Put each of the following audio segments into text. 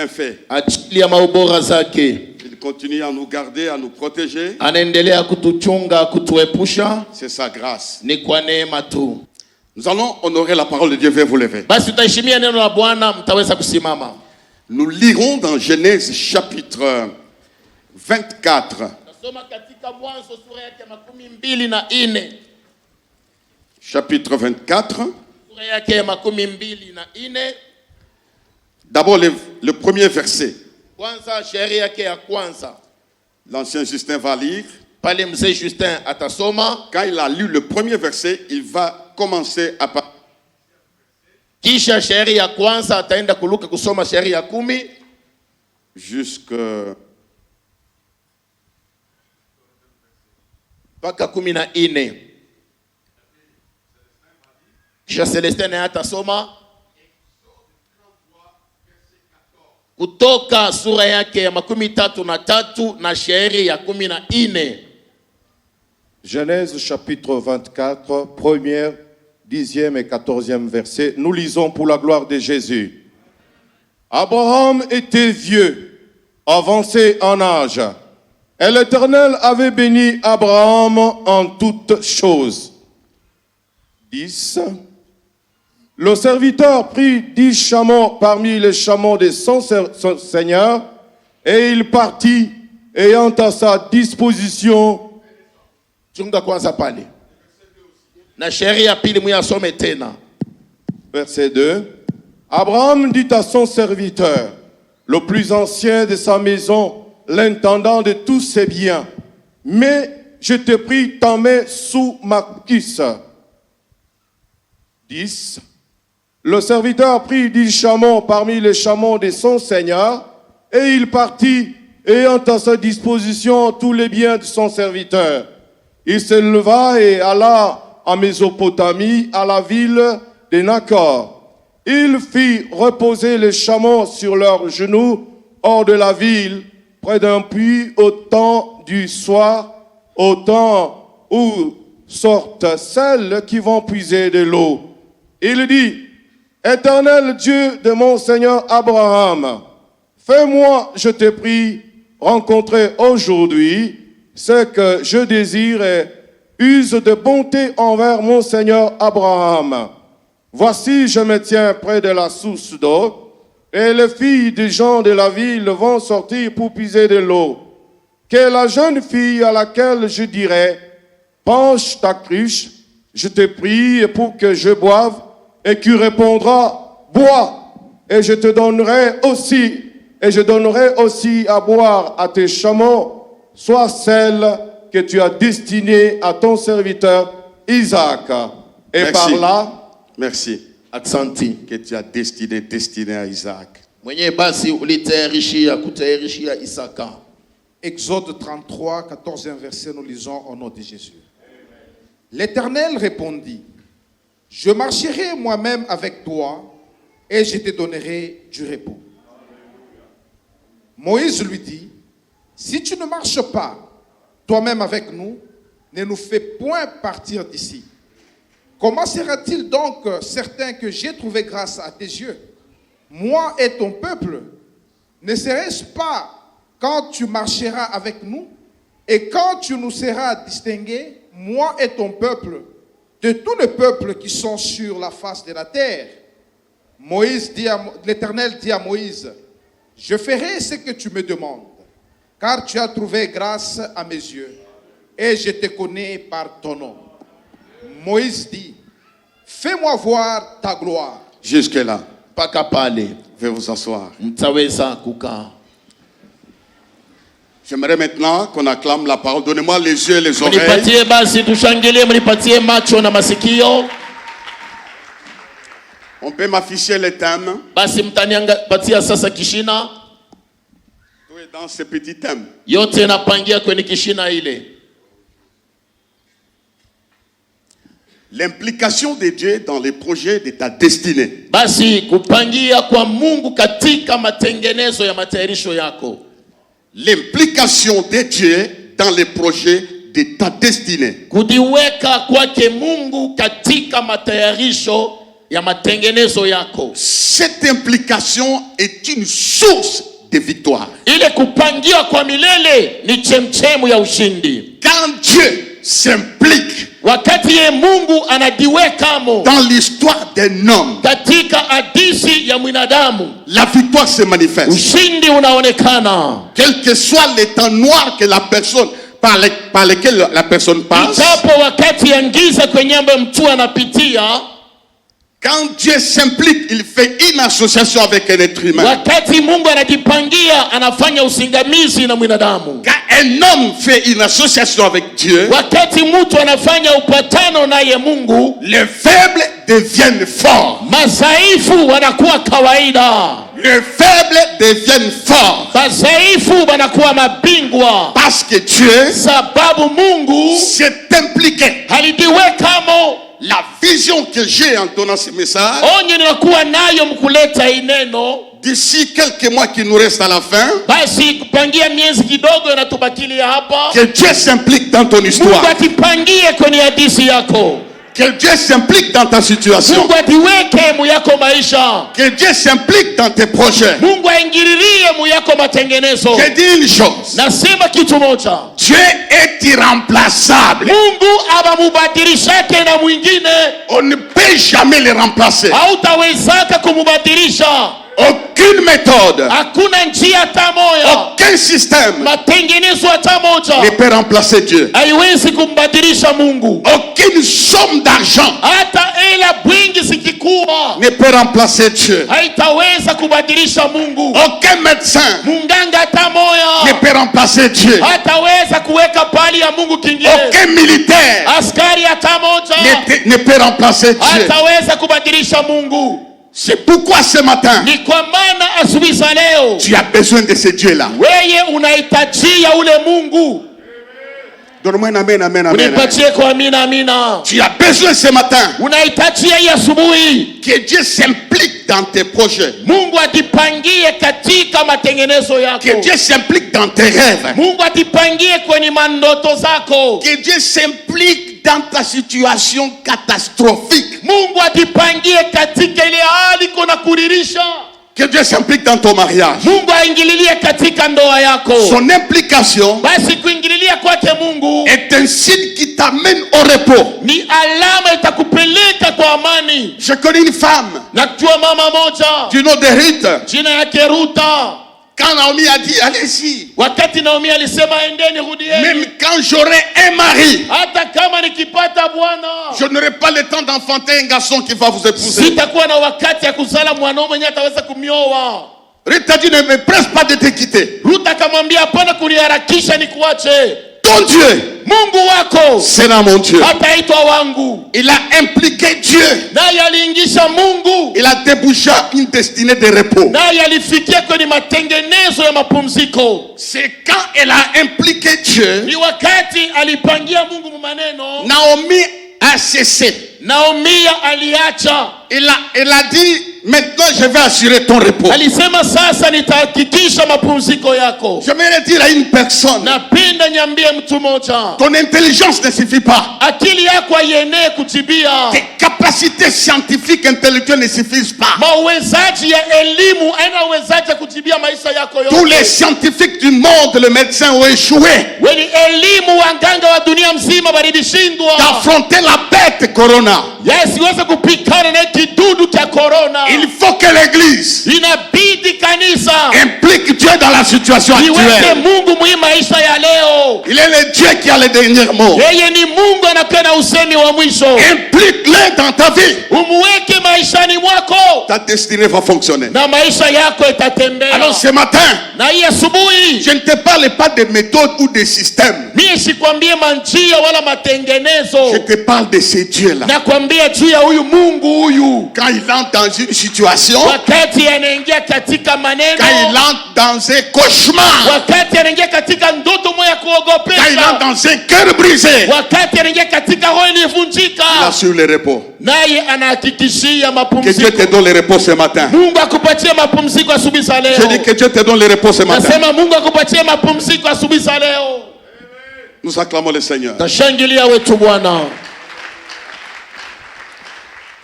bienfaits. Il continue à nous garder, à nous protéger. C'est sa grâce. Nous allons honorer la parole de Dieu. Veuillez vous lever. Nous lirons dans Genèse chapitre 24. Chapitre 24. D'abord le premier verset. L'ancien Justin va lire. Quand il a lu le premier verset, il va commencer à parler. Jusque mpaka 14. Kisha Celestin naye atasoma kutoka sura yake ya 33 na shairi ya 14. Genèse chapitre 24, 1er, 10e et 14e verset. Nous lisons pour la gloire de Jésus. Abraham était vieux, avancé en âge, et l'Éternel avait béni Abraham en toutes choses. 10. Le serviteur prit 10 chameaux parmi les chameaux de son Seigneur, et il partit, ayant à sa disposition. Verset 2. Abraham dit à son serviteur, le plus ancien de sa maison, l'intendant de tous ses biens, mais je te prie, t'en mets sous ma cuisse. 10. Le serviteur prit 10 chameaux parmi les chameaux de son Seigneur, et il partit, ayant à sa disposition tous les biens de son serviteur. Il se leva et alla en Mésopotamie, à la ville de Nacor. Il fit reposer les chameaux sur leurs genoux, hors de la ville, près d'un puits, au temps du soir, au temps où sortent celles qui vont puiser de l'eau. Il dit, Éternel Dieu de mon Seigneur Abraham, fais-moi, je te prie, rencontrer aujourd'hui ce que je désire et use de bonté envers mon Seigneur Abraham. Voici, je me tiens près de la source d'eau, et les filles des gens de la ville vont sortir pour puiser de l'eau. Que la jeune fille à laquelle je dirai, penche ta cruche, je te prie pour que je boive, et qui répondra, bois, et je donnerai aussi à boire à tes chameaux, soit celle que tu as destinée à ton serviteur Isaac. Et merci. Par là, merci. Aksanti. Que tu as destiné à Isaac. Exode 33, 14e verset, nous lisons au nom de Jésus. L'Éternel répondit, je marcherai moi-même avec toi et je te donnerai du repos. Moïse lui dit, si tu ne marches pas toi-même avec nous, ne nous fais point partir d'ici. Comment sera-t-il donc certain que j'ai trouvé grâce à tes yeux, moi et ton peuple? Ne serait-ce pas quand tu marcheras avec nous et quand tu nous seras distingués, moi et ton peuple, de tous les peuples qui sont sur la face de la terre? L'Éternel dit à Moïse, je ferai ce que tu me demandes, car tu as trouvé grâce à mes yeux, et je te connais par ton nom. Moïse dit, fais-moi voir ta gloire. Jusque-là. Pas qu'à parler. Veuillez vous asseoir. J'aimerais maintenant qu'on acclame la parole. Donnez-moi les yeux et les oreilles. On peut m'afficher les thèmes. Tout est dans ces petits thèmes. L'implication de Dieu dans les projets de ta destinée. L'implication de Dieu dans les projets de ta destinée. ya matengenezo yako. Cette implication est une source de victoire. Ile kupangiwa kwa milele ni chemchemu ya ushindi. Quand Dieu s'implique Wakati ye Mungu anajiwekamo dans l'histoire d'un homme, katika hadithi ya mwanadamu, la victoire se manifeste. ushindi unaonekana. Quel que soit les temps noirs que la personne par lesquels la personne passe, Itapo wakati ya giza kwenye ambayo mtu anapitia, quand Dieu s'implique, il fait une association avec un être humain. wakati Mungu anajipangia, anafanya usingamizi na mwanadamu. Quand un homme fait une association avec Dieu, Wakati mtu anafanya upatano naye Mungu, les faibles deviennent forts. madhaifu wanakuwa kawaida. Les faibles deviennent forts. Madhaifu wanakuwa mabingwa. Parce que Dieu Sababu Mungu s'est impliqué. alijiwekamo. La vision que j'ai en donnant ce message, Onyo ninakuwa nayo mkuleta ineno, d'ici quelques mois qui nous restent à la fin, basi kupangia miezi kidogo inatubakilia hapa. que Dieu s'implique dans ton histoire. Mungu atipangie kwenye hadithi yako. Que Dieu s'implique dans ta situation. Mungu atiweke muyako maisha. Que Dieu s'implique dans tes projets. Mungu aingililie muyako matengenezo. Je dis une chose. Nasema kitu moja. Dieu est irremplaçable. Mungu abamubadilishake na mwingine. On ne peut jamais le remplacer. Hautawezaka kumubadilisha. Aucune méthode, Hakuna njia hata moja, aucun système matengenezo hata moja ne peut remplacer Dieu. haiwezi kumbadilisha Mungu. Aucune somme d'argent Hata ela bwingi zikikuwa ne peut remplacer Dieu. haitaweza kubadilisha Mungu. Aucun médecin Munganga hata ne moja peut remplacer Dieu. hataweza kuweka pali ya Mungu kingine. Aucun militaire Askari hata moja ne peut remplacer Dieu. hataweza kubadilisha Mungu. C'est pourquoi ce matin, Ni kwa maana asubuhi za leo tu as besoin de ce Dieu-là. weye unahitajia ule Mungu. Donne-moi un amen, amen, amen. Unipatie kwa amina, amina. Tu as besoin ce matin Unahitajia hii asubuhi que Dieu s'implique dans tes projets. Mungu atipangie katika matengenezo yako. Que Dieu s'implique dans tes rêves. Mungu atipangie kwenye mandoto zako. Que Dieu s'implique dans ta situation catastrophique. Mungu atipangie katika ile hali kuna kuririsha. Que Dieu s'implique dans ton mariage. Mungu aingililie katika ndoa yako. Son implication Basi kuingililia kwake Mungu est un signe qui t'amène au repos. ni alama itakupeleka kwa amani. Je connais une femme Najua mama moja du nom de Ruth. jina yake Ruta. Quand Naomi a dit, allez-y, Wakati Naomi alisema endeni, rudieni. même quand j'aurai un mari, Hata kama nikipata bwana, je n'aurai pas le temps d'enfanter un garçon qui va vous épouser. sitakuwa na wakati ya kuzala mwanaume mwenye ataweza kumioa. Ruth a dit, ne me presse pas de te quitter. Ruth akamwambia hapana kuniharakisha nikuache. Ton Dieu Mungu wako sera mon Dieu. ataitwa wangu. Il a impliqué Dieu. Naye aliingisha Mungu. Il a débouché une destinée de repos. Naye alifikia kwenye matengenezo ya mapumziko. C'est quand elle a impliqué Dieu, Ni wakati alipangia Mungu maneno, Naomi a cessé. Naomi aliacha. Elle a dit, maintenant je vais assurer ton repos. Alisema sasa nitahakikisha mapumziko yako. J'aimerais dire à une personne, Napenda nyambie mtu moja, ton intelligence ne suffit pas. akili yako haienee kujibia. Tes capacités scientifiques, intellectuelles ne suffisent pas. Mauwezaji ya elimu haina uwezaji ya kujibia maisha yako yote. Tous les scientifiques du monde, le médecin, ont échoué Wenye elimu wanganga wa dunia mzima walishindwa d'affronter la bête corona. yasiweze kupikana na kidudu cha corona. Il faut que l'église Inabidi kanisa implique Dieu dans la situation iweke actuelle. Mungu mwi maisha ya leo. Il est le Dieu qui a le dernier mot. Yeye ni Mungu anakuwa na usemi wa mwisho. Implique-le dans ta vie. Umuweke maishani mwako Ta destinée va fonctionner. na maisha yako itatembea. Alors ce matin, Na hii asubuhi je ne te parle pas de méthodes ou de systèmes. mimi sikwambie manjia wala matengenezo. Je te parle de ce Dieu-là. Nakwambia juu ya huyu Mungu huyu. Quand il entre dans une situation, Wakati anaingia katika maneno, quand il entre dans un cauchemar, wakati anaingia katika ndoto moja quand il entre kuogopesha, dans un cœur brisé, wakati anaingia katika roho il ilivunjika, assure le repos. naye anahakikishia Que Dieu mapumziko. te donne le repos ce matin. Mungu akupatie mapumziko asubuhi za leo. Je dis que Dieu te donne le repos ce matin. Nasema Mungu akupatie mapumziko asubuhi za leo. Nous acclamons le Seigneur. Tashangilia wetu Bwana.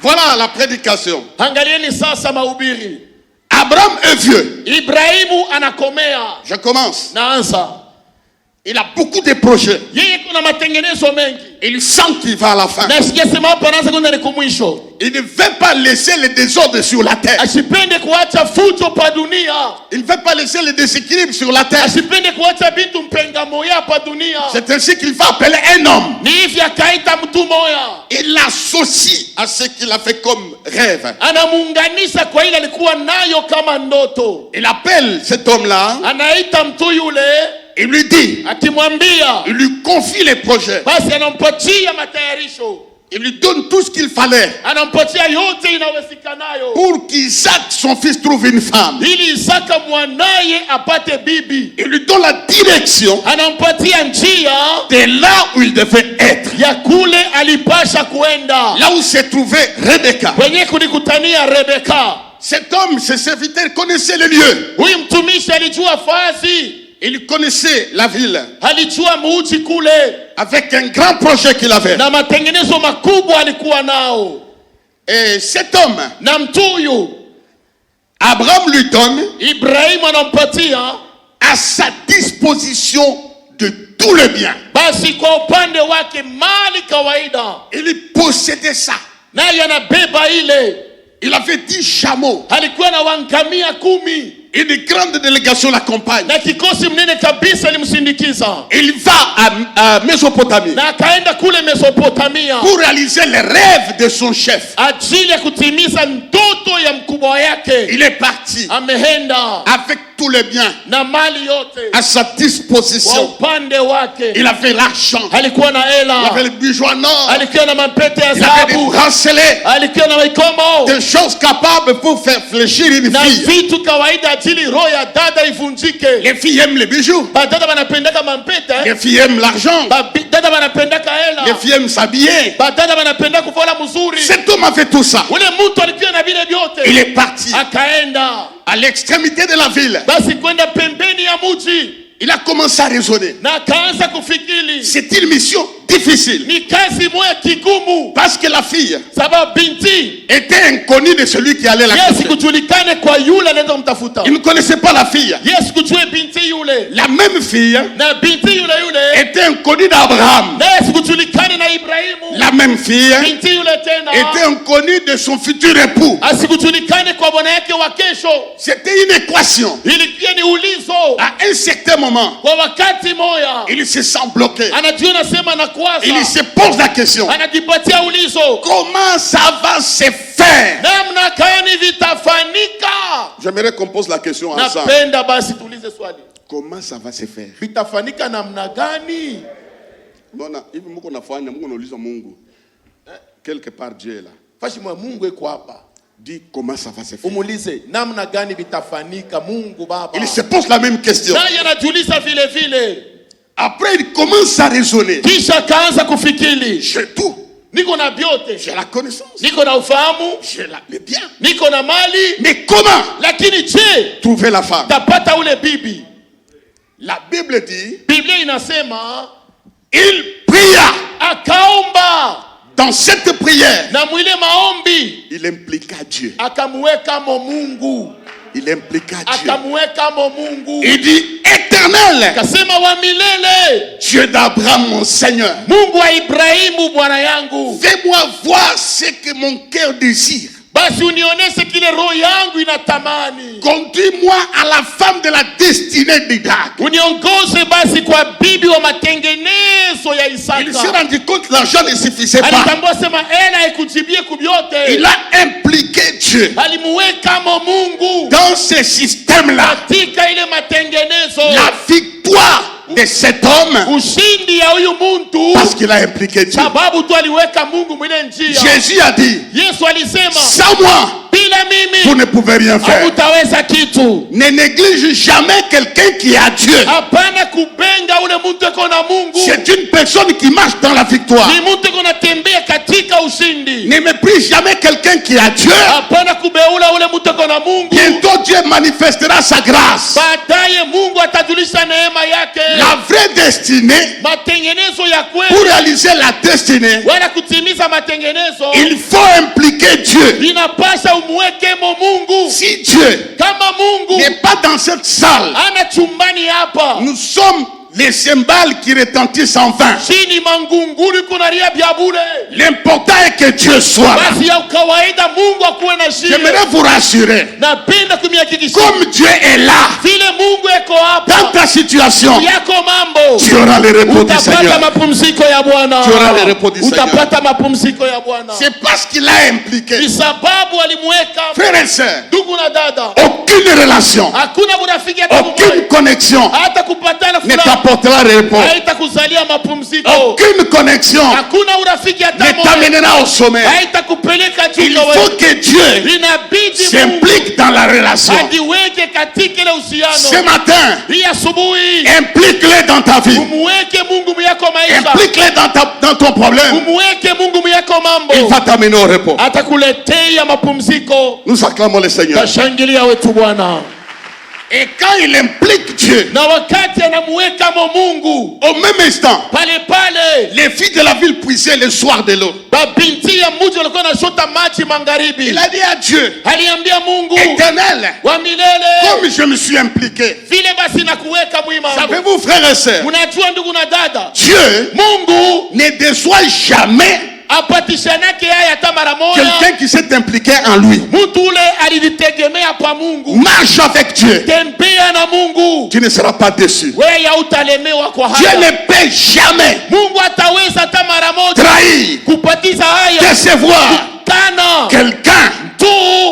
Voilà la prédication. Angalieni sasa mahubiri. Abraham est vieux. Ibrahimu anakomea. Je commence. Naanza. Il a beaucoup de projets. Yeye kuna matengenezo mengi. Il sent qu'il va à la fin. Na sijasema hapa anaanza kwenda ni kumwisho. Il ne veut pas laisser le désordre sur la terre. Asipende kuacha fujo pa dunia. Il ne veut pas laisser le déséquilibre sur la terre. Asipende kuacha vitu mpenga moya pa dunia. C'est ainsi qu'il va appeler un homme. Ni hivi akaita mtu moya. Il l'associe à ce qu'il a fait comme rêve. Anamuunganisha kwa ile alikuwa nayo kama ndoto. Il appelle cet homme-là. Anaita mtu yule. Il lui dit. Akimwambia. Il lui confie les projets. Basi anampatia matayarisho. Il lui donne tout ce qu'il fallait anampatia yote inawezekanayo pour qu'Isaac, son fils, trouve une femme. Ili Isaka mwanaye apate bibi. Il lui donne la direction anampatia njia de là où il devait être. Ya kule alipasha kuenda. Là où s'est trouvée Rebecca. Kwenye kulikutania Rebecca. Cet homme, ce serviteur, connaissait le lieu. Huyu mtumishi alijua fazi. Il connaissait la ville. Alijua mji kule. Avec un grand projet qu'il avait. Na matengenezo makubwa alikuwa nao. Et cet homme, na mtuyu, Abraham lui donne Ibrahimu anampatia à sa disposition de tout le bien. Basi kwa upande wake mali kawaida. Il possédait ça. Naye anabeba ile. Il avait 10 chameaux. Alikuwa na wangamia 10. Une grande délégation l'accompagne. Na kikosi mnene kabisa limsindikiza. Il va à Mésopotamie. Na akaenda kule Mesopotamia. Pour réaliser les rêves de son chef. Ajili ya kutimiza ndoto ya mkubwa yake. Il est parti. Amehenda. Avec tous les biens. Na mali yote. À sa disposition. Upande wake. Il avait l'argent. Alikuwa na hela. Il avait le bijou en or. Alikuwa na mapete ya dhahabu. Il avait des bracelets. Alikuwa na mikomo. Des choses capables pour faire fléchir une fille. Na vitu kawaida ajili roho ya dada ivunjike. Les filles aiment les bijoux. Badada wanapendaka mampete. Les filles aiment l'argent. Badada wanapendaka hela. Les filles aiment s'habiller. Badada wanapenda kuvala mzuri. Cet homme a fait tout ça. Ule mtu alikuwa na vile vyote. Il est parti. Akaenda à l'extrémité de la ville. Basi kwenda pembeni ya mji. Il a commencé à raisonner. Na akaanza kufikiri. C'est une mission difficile. Ni kazi moja kigumu. Parce que la fille sababu binti était inconnue de celui qui allait la Yesu kujulikane kwa yule anaweza kumtafuta. Il ne connaissait pas la fille. Yesu kujue binti yule. La même fille na binti yule était inconnue d'Abraham. Na Yesu kujulikane na Ibrahimu. La même fille binti yule tena était inconnue de son futur époux. Asikujulikane kwa bwana yake wa kesho. C'était une équation. Ilikuwa ni ulizo. À un certain moment, kwa wakati moja, il se sent bloqué. Anajiona sema na kuwaza. Il se pose la question. Anajipatia ulizo. Comment ça va se faire? Namna gani vitafanika? J'aimerais qu'on pose la question ensemble. Napenda basi tuulize swali. Comment ça va se faire? Vitafanika namna gani? Mbona hivi mko nafanya Mungu anauliza Mungu. Quelque part Dieu est là. Fashi mwa Mungu eko hapa. Dis comment ça va se faire. Umulize namna gani vitafanika Mungu Baba. Il se pose la même question. Naye anajiuliza vile vile. Après il commence à raisonner. Kisha kaanza kufikiri. J'ai tout. Niko na vyote. J'ai la connaissance. Niko na ufahamu. J'ai les biens. Niko na mali. Mais comment? Lakini je, trouver la femme? Tapata ule bibi. La Bible dit. Biblia inasema. Il pria. Akaomba. Dans cette prière, na mwile maombi, il impliqua Dieu. Akamuweka mo Mungu. Il impliqua Dieu. Akamuweka mo Mungu. Il dit éternel. Kasema wa milele. Dieu d'Abraham mon Seigneur. Mungu wa Ibrahimu bwana yangu. Fais-moi voir ce que mon cœur désire. Basi unioneshe kile roho yangu inatamani. Conduis-moi à la femme de la destinée d'Isaac. Uniongoze basi kwa bibi wa matengenezo ya Isaka. Il s'est rendu compte que l'argent ne suffisait pas. Alitambua sema hela ikujibie kubyote. Il a impliqué Dieu. Alimuweka mo Mungu. Dans ce système-là. Katika ile matengenezo. La victoire de cet homme. Ushindi ya huyu muntu. Parce qu'il a impliqué Dieu. Sababu tu aliweka Mungu mwile njia. Jésus a dit. Yesu alisema. Sans moi. Bila mimi. Vous ne pouvez rien faire. Hutaweza kitu. Ne néglige jamais quelqu'un qui a Dieu. Hapana kubenga ule mtu eko na Mungu. C'est une personne qui marche dans la victoire. Ni mtu eko natembea katika ushindi. Ne méprise jamais quelqu'un qui a Dieu. Hapana kubeula ule mtu eko na Mungu. Bientôt Dieu manifestera sa grâce, baadaye Mungu atajulisha neema yake. la vraie destinée, Matengenezo ya pour kweli réaliser la destinée, wala kutimiza matengenezo, il faut impliquer Dieu. inapasha umwekemo Mungu. Si Dieu Kama Mungu n'est pas dans cette salle, ana chumbani hapa, nous sommes les cymbales qui retentissent en vain. chini mangunguli kunalia bya bure. L'important est que Dieu soit là. Basi ya kawaida Mungu akuwe na shida. J'aimerais vous rassurer, Napenda kumhakikishia comme Dieu est là, vile Mungu eko dans hapa ta situation, yako mambo, tu auras le repos du utapata Seigneur. mapumziko ya Bwana. Tu auras le repos du Seigneur. Utapata mapumziko ya Bwana. C'est parce qu'il a impliqué. Ni sababu alimweka. Frères et sœurs, Ndugu na dada, aucune relation, hakuna urafiki hata aucune mmoja, connexion hata kupatana ne fulani t'apportera le repos. haitakuzalia mapumziko. Aucune connexion Hakuna urafiki hata ne mmoja t'amènera au sommet. haitakupeleka juu. Il faut que Dieu Inabidi Mungu s'implique dans la relation. ajiweke katika ile uhusiano. Ce matin, Hii asubuhi implique-le dans ta vie. umweke Mungu myako maisha, Implique-le dans ton problème. umweke Mungu myako Il mambo, va t'amener au repos. atakuletea mapumziko. Nous acclamons le Seigneur. Tashangilia wetu Bwana. Et quand il implique Dieu, Na wakati anamuweka mo Mungu, au même instant, pale pale les filles de la ville puisaient le soir de l'eau. babinti ya mji walikuwa wanachota maji magharibi. Il a dit à Dieu, Aliambia Mungu Éternel, wa milele, comme je me suis impliqué. vile basi nakuweka mwimambo. Savez-vous, frères et sœurs, Unajua ndugu na dada, Dieu Mungu ne déçoit jamais apatishanake yeye hata mara moja. quelqu'un qui s'est impliqué en lui. Mtu ule alijitegemea pa Mungu. Marche avec Dieu. Tembea na Mungu, Tu ne seras pas déçu. wewe hautalemewa kwa Dieu haya. ne peut jamais Mungu ataweza hata mara moja trahir, kupatiza haya décevoir kana quelqu'un tu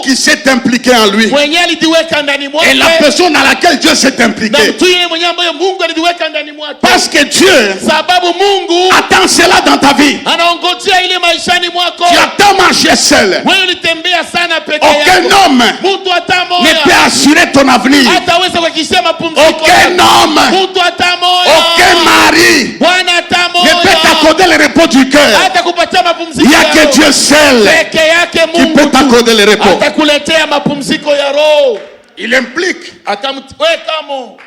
qui s'est impliqué en lui. mwenye alijiweka ndani Et la mwake, personne à laquelle Dieu s'est na impliqué. mtu yule mwenye ambaye Mungu alijiweka ndani mwake, Parce que Dieu sababu Mungu attend cela dans ta vie. anaongojea ile maishani mwako. Tu as tant marché seul. Wewe ulitembea sana peke Aucun yako, homme mtu hata ne peut moja assurer ton avenir. hataweza kuhakikishia mapumziko Aucun yako. homme, Mtu hata moja, aucun mari Bwana hata ne peut moja t'accorder le repos du cœur. hata kupatia Il mapumziko n'y a que yako. Dieu seul Peke yake qui Mungu peut tu t'accorder le repos. atakuletea mapumziko ya roho. Il implique Akamwekamo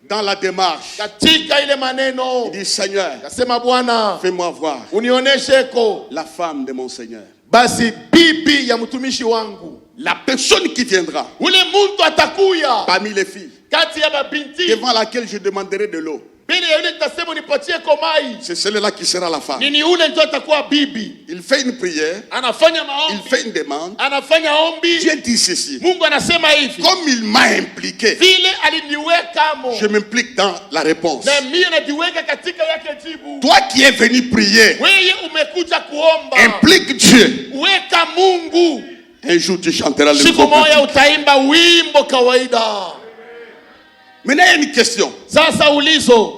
dans la démarche. katika ile maneno, Il dit, Seigneur, akasema Bwana fais-moi voir unionesheko la femme de mon Seigneur. basi bibi ya mtumishi wangu. La personne qui viendra Ule mtu atakuya parmi les filles kati ya mabinti devant laquelle je demanderai de l'eau. mbele ya yule nitasema unipatie komai, C'est celle-là qui sera la femme. nini ule ndio atakuwa bibi. Il fait une prière, Anafanya il maombi, fait une demande. anafanya ombi. Dieu dit ceci. Mungu anasema hivi, Comme il m'a impliqué, vile aliniwekamo je m'implique dans la réponse. na mimi najiweka katika yake jibu. Toi qui es venu prier, Wewe umekuja kuomba, implique Dieu. weka Mungu. Un jour tu chanteras le Siku nouveau moja cantique. utaimba wimbo kawaida. Maintenant, il y a une question. Sasa ulizo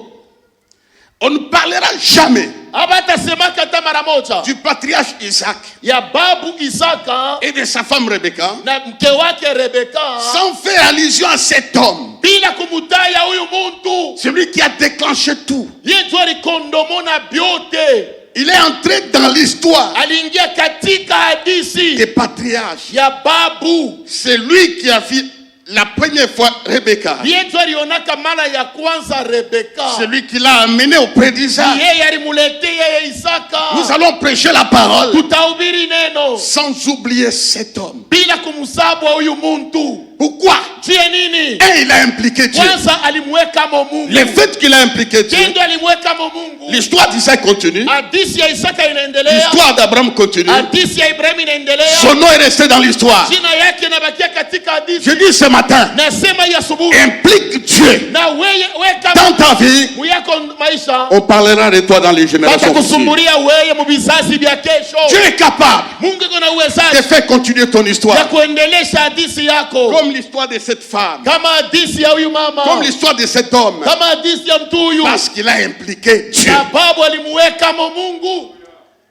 On ne parlera jamais abatasemaka hata mara moja du patriarche Isaac ya babu Isaka et de sa femme Rebecca na mke wake Rebeka sans faire allusion à cet homme, bila kumutaya huyu muntu. celui qui a déclenché tout. Yeye ndio alikondomona vyote, Il est entré dans l'histoire aliingia katika hadisi des patriarches. ya babu. C'est lui qui a fait la première fois Rebecca. Yeye ndio alionaka mara ya kwanza Rebeka, C'est lui qui l'a amené auprès d'Isaac. yeye alimuletea yeye Isaka. Nous allons prêcher la parole Tutahubiri neno sans oublier cet homme. bila kumsabu huyu muntu. Pourquoi? Juu ya nini? Et il a impliqué Dieu. Kwanza alimweka mo Mungu. Le fait qu'il a impliqué Dieu, Yeye ndio alimweka mo Mungu. l'histoire d'Isaac continue, Hadisi ya Isaka inaendelea, l'histoire d'Abraham continue. hadisi ya Ibrahimu inaendelea, Son nom est resté dans l'histoire. jina yake inabakia katika hadisi. Je dis ce matin, Nasema hii asubuhi, implique Dieu na wewe weka dans ta vie. muyako maisha, On parlera de toi dans les générations futures. batakusumbulia wewe mu vizazi vya kesho. Dieu est capable Mungu iko na de uwezaji faire continuer ton ya histoire. kuendelesha hadisi yako, Comme l'histoire de cette femme, kama hadisi ya huyu mama, comme l'histoire de cet homme. kama hadisi ya mtu huyu, Parce qu'il a impliqué Dieu. sababu alimuweka Mungu.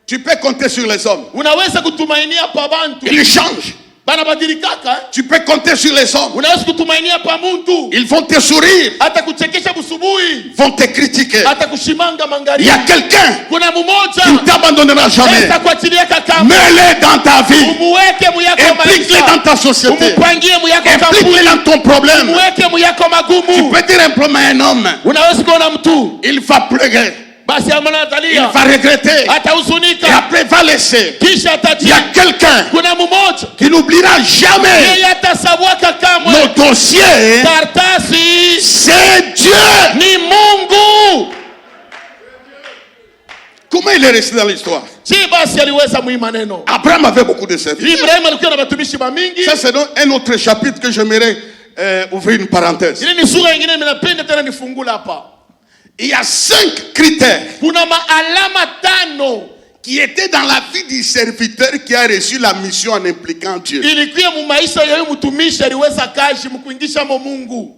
Tu peux compter sur les hommes. Unaweza kutumainia pa bantu, Ils changent. banabadilikaka. Tu peux compter sur les hommes. Unaweza kutumainia pa muntu. Ils vont te sourire. Hata kuchekesha busubuhi. Vont te critiquer. Hata kushimanga Il y a mangari. quelqu'un Kuna mmoja. qui ne t'abandonnera jamais. Esa kuachilia kaka. Mets-le dans ta vie. Umuweke muyako Implique-le maisha. dans ta société. Umupangie muyako Implique-le kampuni. dans ton problème. Umuweke muyako Tu magumu. peux dire un problème à un homme. Unaweza kuona mtu. Il va pleurer. Basi amana Il atalia. va regretter. Hata Et huzunika. après va laisser. Kisha Il y a atatia. quelqu'un Kuna mmoja. qui n'oubliera jamais Yeye atasabwaka kamwe. nos dossiers. Kartasi C'est Dieu. ni Mungu. Comment il est resté dans l'histoire? Si basi aliweza mwi maneno. Abraham avait beaucoup de services. Ibrahim alikuwa na watumishi mingi. Ça, c'est donc un autre chapitre que j'aimerais ouvrir une parenthèse. Ile ni sura nyingine ninapenda tena nifungula hapa. Il y a 5 critères Kuna maalama 5 qui étaient dans la vie du serviteur qui a reçu la mission en impliquant Dieu. ilikuwa mu maisha ya huyu mtumishi aliweza kazi mkuingisha mo Mungu.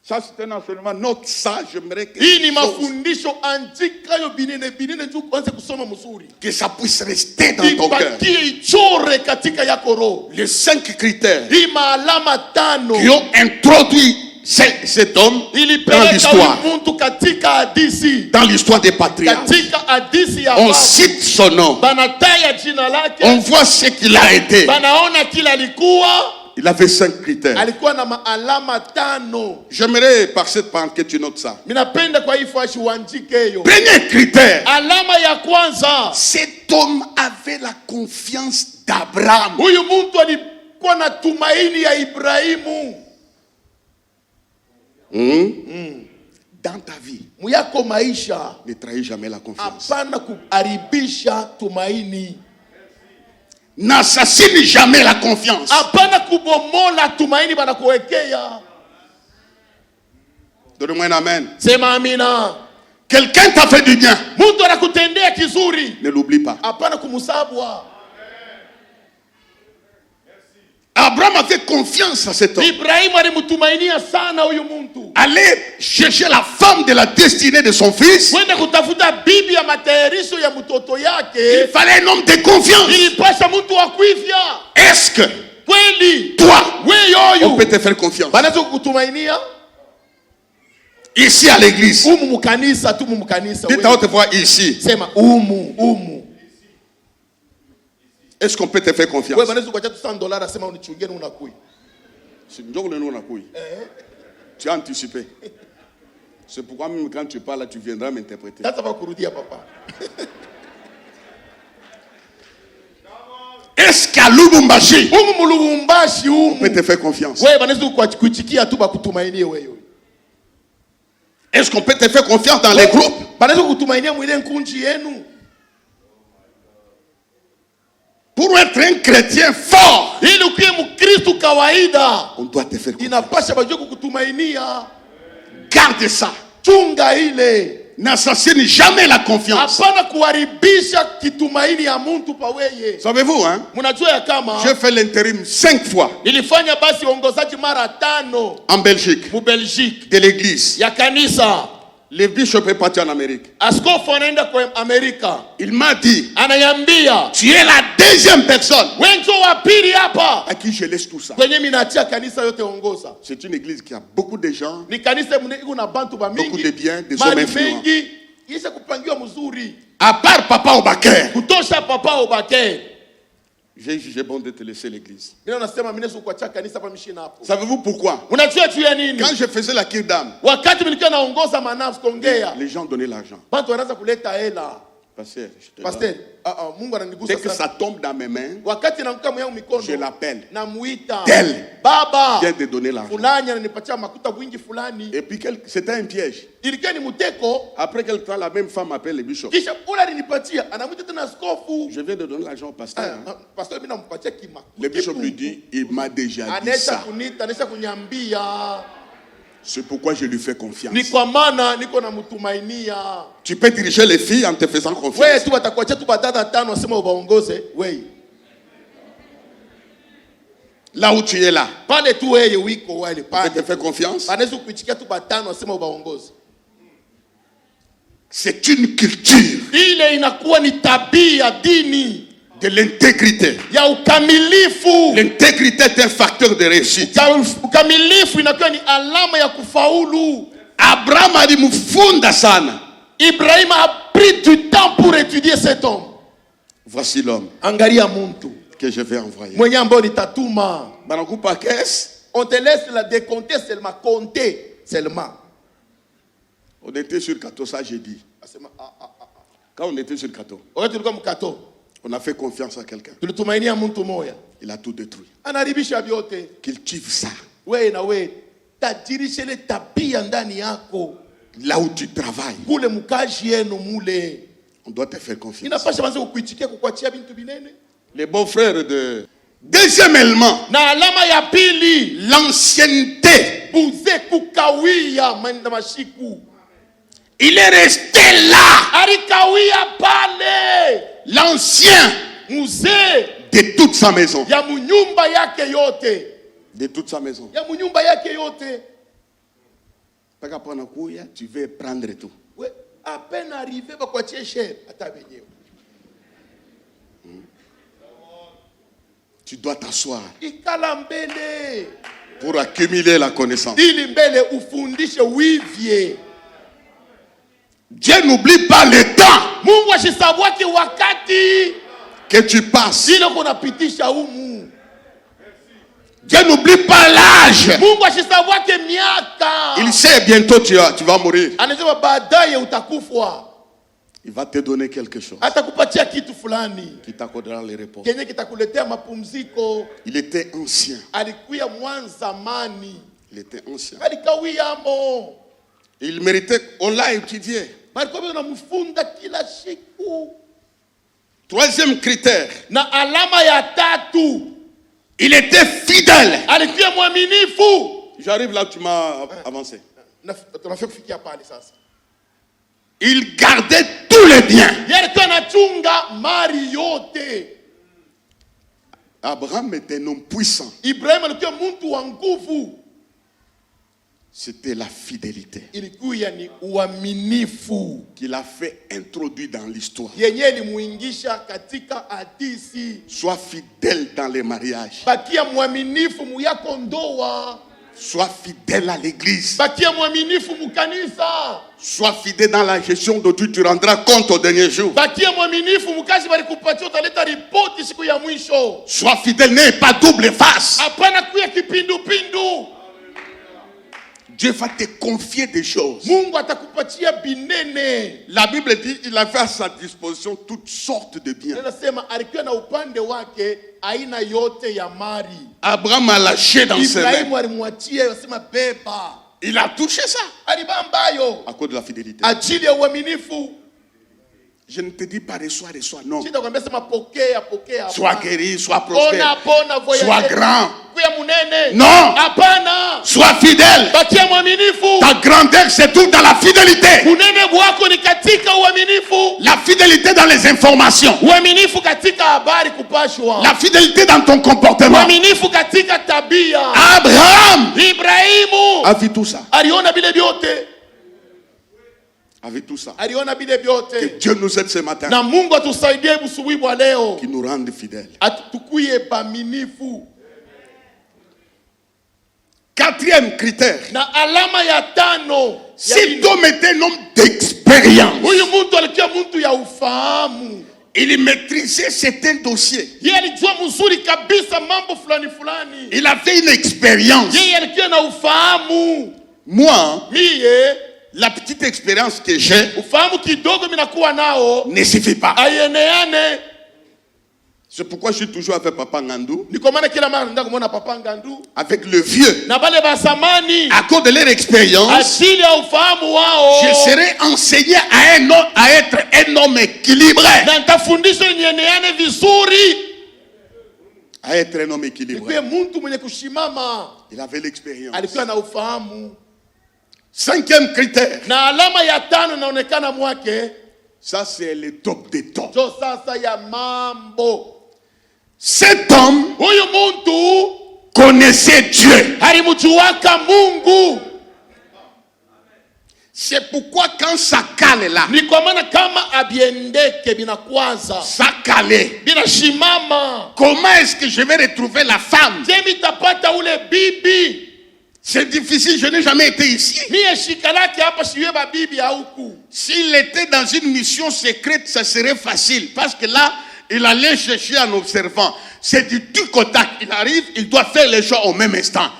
Ça, c'est un enseignement. Note ça, j'aimerais Hii ni que, mafundisho andika yo binene juu kwanza kusoma mzuri. que ça puisse rester dans ton cœur. Ipatie ichore katika yako roho. Les 5 critères Hii maalama 5 qui ont introduit cet homme dans ilipeleka l'histoire. huyu mtu katika hadithi. Dans l'histoire des patriarches. Katika hadithi ya On babu. cite son nom. Banataya jina lake. On voit ce qu'il a été. Banaona kila alikuwa. Il avait 5 critères. Alikuwa na maalama 5. J'aimerais par cette parenthèse que tu notes ça. Minapenda kwa hii fashi uandike hiyo. Premier critère. Alama ya kwanza. Cet homme avait la confiance d'Abraham. Huyu mtu alikuwa na tumaini ya Ibrahimu. Dans ta vie, Muyako maisha. ne trahis jamais la confiance. Hapana kuharibisha tumaini. N'assassine jamais la confiance. Hapana kubomola tumaini banakuwekea. Donnez-moi un amen. Sema amina. Quelqu'un t'a fait du bien. Mtu anakutendea kizuri. Ne l'oublie pas. Hapana kumusabwa. Abraham avait confiance à cet homme. Ibrahimu alimtumainia sana huyu mtu. Aller chercher la femme de la destinée de son fils. Kwenda kutafuta bibi ya matayarisho ya mtoto Il yake. fallait un homme de confiance. Ilipasha mtu wa kuifya. Est-ce que Kweli. toi, Wewe on peut te faire confiance? banaweza kukutumainia. Ici à l'église. Umu mukanisa tu mu mukanisa. Dites à haute voix ici. Sema umu. Est-ce qu'on peut te faire confiance? Wewe banaweza kuacha tu $100 sema unichungie na unakui. Tu as anticipé. C'est pourquoi même quand tu parles, tu viendras m'interpréter. Sasa va kurudia papa. Est-ce qu'à Lubumbashi, Umu mulubumbashi on peut umu. te faire confiance? Wewe banaweza kuchikia tu bakutumainie wewe. Est-ce qu'on peut te faire confiance dans les groupes? Banaweza kutumainia mwile nkunji yenu. Pour être un chrétien fort, Ili ukiwe mkristo kawaida. on doit te faire confiance. Inapasha bajue kukutumainia. Garde ça. Chunga ile. N'assassine jamais la confiance. Hapana kuharibisha kitumaini ya mtu pa weye. Savez-vous, hein? Mnajua ya kama J'ai fait l'intérim 5 fois nilifanya basi uongozaji mara 5 en Belgique mu Belgique de l'église. ya kanisa. Le bishop est parti en Amérique. Askofu anaenda kwa Amerika. Il m'a dit, Anayambia, tu es la deuxième personne wenjo wa pili hapa à qui je laisse tout ça. kwenye minaachia kanisa yote ongoza. C'est une église qui a beaucoup de gens, Ni kanisa iko na bantu ba mingi. beaucoup de biens, des mali hommes influents. mingi. Isha kupangiwa mzuri. À part Papa Obaker, Kutosha papa Obake. j'ai jugé bon de te laisser l'église. Mimi nasema mimi nesu kuacha kanisa hapa mishina hapo. Savez-vous pourquoi? Unajua tu ya nini? Quand je faisais la cure d'âme, Wakati nilikuwa naongoza manafsi kuongea, les gens donnaient l'argent. watu wanaanza kuleta hela. Pasteur, je te Pastor, donne. Mungu ananigusa Dès que sana. ça tombe dans mes mains, Wakati naanguka mwangu mikono, je l'appelle. namuita. Tel. Baba. Viens de donner l'argent. Fulani ananipatia makuta wingi fulani. Et puis c'était un piège. Ilikuwa ni muteko. Après quelque temps, la même femme appelle le bishop. Kisha ule alinipatia, anamuita tena askofu. Je viens de donner l'argent au pasteur. hein. Pastor mimi nampatia kimakuta. Le bishop lui dit, il m'a déjà dit Anesha ça. kunita, anesha kunyambia. C'est pourquoi je lui fais confiance. Ni kwa maana niko namtumainia. Tu peux diriger les filles en te faisant Wewe confiance. tu watakuacha tu badada 5 wasema ubaongoze, wewe. Là où tu es là, Pale tu wewe wiko wale tu peux pale. te faire confiance. Banaweza kuichikia tu 5 wasema ubaongoze. C'est une culture Ile inakuwa ni tabia dini de l'intégrité. ya ukamilifu. L'intégrité est un facteur de réussite. Ukamilifu inakuwa ni alama ya kufaulu. Abraham alimfunda sana. Ibrahim a pris du temps pour étudier cet homme. Voici l'homme Angalia muntu que je vais envoyer. mwenye ambao nitatuma. Banakupa caisse. On te laisse la décompter seulement, compter seulement. On était sur Kato, ça j'ai dit. Quand on était sur Kato, on a fait confiance à quelqu'un. Tulitumainia muntu moya. Il a tout détruit. Anaribisha vyote. Cultive ça. Wewe na wewe tajirishe ile tabia ndani yako. Là où tu travailles, Kule mkaji yenu mule. on doit te faire confiance. Inapasha manze kukuitikia kukuachia bintu binene. Les beaux frères de... Deuxième élément, Na alama ya pili, l'ancienneté. buze kukawia manda mashiku. Il est resté là, Alikawia pale. l'ancien Mzee de toute sa maison. ya munyumba yake yote. De toute sa maison. Ya munyumba yake yote. Tu veux prendre tout. We, à peine arrivé bakuachie cher hata benyewe. Tu dois t'asseoir Ikala mbele. pour accumuler la connaissance. Ili mbele ufundishe wivye. Dieu n'oublie pas le temps Mungu ashisabwaki wakati que tu passes. ile kunapitisha humu. Dieu n'oublie pas l'âge. Mungu ashisabwaki miaka. Il sait bientôt tu vas mourir. Anasema baadaye utakufwa. Il va te donner quelque chose Atakupatia kitu fulani qui t'accordera le repos. kenye kitakuletea mapumziko. Il était ancien. Alikuya mwanzamani. Il était ancien. Alikawiyamo. Il méritait, on l'a étudié. Marikobi unamfunda kila siku. Troisième critère, Na alama ya tatu, il était fidèle. alikuwa mwaminifu. J'arrive là où tu m'as avancé. Tunafika kufikia pale sasa. Il gardait tous les biens. Yeye alikuwa anachunga mali yote. Abraham était un homme puissant. Ibrahim alikuwa mtu wa nguvu. C'était la fidélité Ilikuwa ni uaminifu. qui l'a fait introduire dans l'histoire. Yenye limuingisha katika hadithi. Sois fidèle dans les mariages. Bakia mwaminifu muyako ndoa. Sois fidèle à l'église. Bakia mwaminifu mukanisa. Sois fidèle dans la gestion de tout. Tu rendras compte au dernier jour. Bakia mwaminifu mukazi balikupatia utaleta ripoti siku ya mwisho. Sois fidèle, n'aie pas double face. Hapana kuya kipindupindu. Dieu va te confier des choses. Mungu atakupatia binene. La Bible dit il avait à sa disposition toutes sortes de biens. Anasema alikuwa na upande wake aina yote ya mali. Abraham a lâché dans ses mains. Ibrahimu alimwachia anasema beba. Il a touché ça Alibambayo à cause de la fidélité. ajili ya uaminifu. Je ne te dis pas reçois, non. Shida kwambia sema pokea. Sois guéri, sois prospère, Pona voyage. sois grand. Kuya munene. Non. Hapana. Sois fidèle. Bakia mwaminifu. Ta grandeur se trouve dans la fidélité. Unene wako ni katika uaminifu. La fidélité dans les informations. Uaminifu katika habari kupashwa. La fidélité dans ton comportement. Uaminifu katika tabia. Abraham Ibrahimu a vu tout ça. aliona bile vyote. Avec tout ça. Aliona bile vyote. Que Dieu nous aide ce matin. Na Mungu atusaidie busubuhi bwa leo. Qui nous rende fidèles. Atukuye baminifu. Quatrième critère. Na alama ya tano. Cet homme était un homme d'expérience. Huyu mtu alikuwa mtu ya ufahamu. Il maîtrisait certains dossiers. Yeye alijua mzuri kabisa mambo fulani fulani. Il avait une expérience. Yeye alikuwa na ufahamu. Moi, Mie la petite expérience que j'ai ufahamu kidogo minakuwa nao ne suffit pas. ayeneane. C'est pourquoi je suis toujours avec Papa Ngandou, Niko maana kila mara nenda kumwona Papa Ngandu avec le vieux. na bale ba zamani. À cause de leur expérience, Ajili ya ufahamu wao. je serai enseigné à être un homme équilibré. Na nitafundisha nieneane vizuri. À être un homme équilibré. Nikuwe mtu mwenye kushimama. Il avait l'expérience. Alikuwa na ufahamu. Cinquième critère. Na alama ya tano inaonekana mwake. Ça, c'est le top des tops. Jo sasa ya mambo. Cet homme Huyu muntu connaissait Dieu. alimjuaka Mungu. C'est pourquoi quand ça cale là, Ni kwa maana kama abiendeke binakwaza, ça calait. binashimama. Comment est-ce que je vais retrouver la femme? Je mitapata ule bibi. C'est difficile, je n'ai jamais été ici. Mie shikalaki hapa shiwe ba bibi ya huku. S'il était dans une mission secrète, ça serait facile. Parce que là, il allait chercher en observant. C'est du tic au tac. Il arrive, il doit faire les choses au même instant.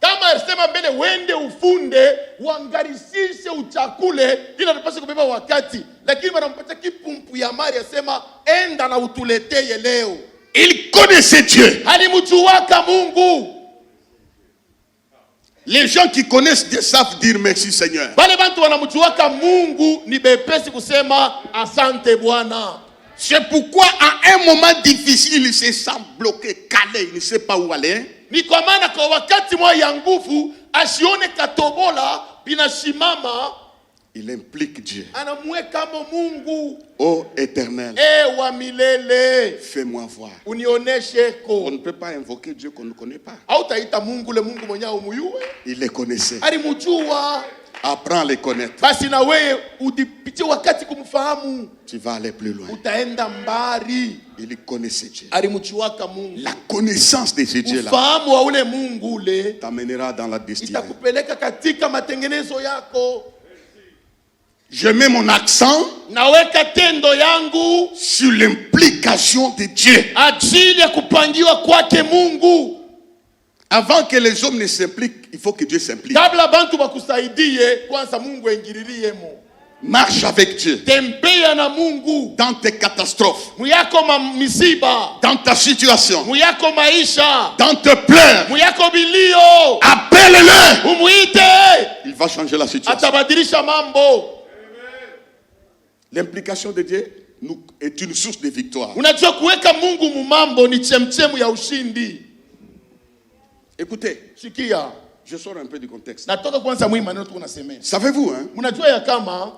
Kama alisema mbele wende ufunde, uangarisishe uchakule, ila napaswa kubeba wakati. Lakini wanampatia kipumpu ya mari asema enda na utuleteye leo. Il connaissait Dieu. Halimujuwaka Mungu. Les gens qui connaissent Dieu savent dire merci Seigneur. Bale bantu wanamujuwaka Mungu ni bepesi kusema asante Bwana. C'est pourquoi à un moment difficile, il se sent bloqué, calé, il ne sait pas où aller. Ni kwa maana kwa wakati mwa ya nguvu asione katobola binashimama, Il implique Dieu. anamweka mo Mungu. Ô Éternel, Wa milele, fais-moi voir. unioneshe On ko. ne peut pas invoquer Dieu qu'on ne connaît pas. Hautaita Mungu le Mungu mwenyewe umuyue. Il les connaissait. Alimujua. Apprends à les connaître. Basi na wewe udipitie wakati kumfahamu, Tu vas aller plus loin. utaenda mbali. Il connaissait Dieu. Alimujuwaka Mungu. La connaissance de ce Dieu-là Ufahamu wa ule Mungu ule t'amènera dans la destinée. itakupeleka katika matengenezo yako. Je mets mon accent Naweka tendo yangu sur l'implication de Dieu. ajili ya kupangiwa kwake Mungu. Avant que les hommes ne s'impliquent, il faut que Dieu s'implique. Kabla bantu bakusaidie, kwanza Mungu aingililiemo. Marche avec Dieu Tembea na Mungu dans tes catastrophes, muyako misiba, dans ta situation, muyako maisha, dans tes pleurs. muyako bilio. Appelle-le. Umuite, Il va changer la situation. atabadilisha mambo. L'implication de Dieu est une source de victoire. Unajua kuweka Mungu mumambo ni chemchemu ya ushindi. Écoutez, Sikia, je sors un peu du contexte. natoka kwanza mwi maneno tuko nasemea. Savez-vous, hein, Mnajua ya kama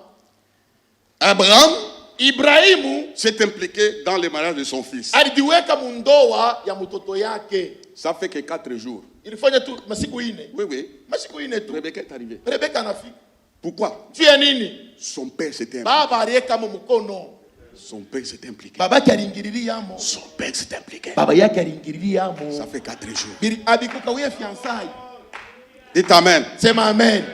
Abraham Ibrahimu s'est impliqué dans le mariage de son fils. alijiweka mundoa ya mtoto yake. Ça fait que 4 jours. Ilifanya tu masiku ine. Oui, oui. Masiku ine tu. Rebecca est arrivée. Rebeka anafika. Pourquoi? Juu ya nini? Son père s'était impliqué. Baba aliweka mu mkono. Son père s'est impliqué. Babake aliingililiamo. Son père s'est impliqué. Baba yake aliingililiamo. Ça fait 4 jours. Abikukawia fiançailles. Dites Amen. Sema amen.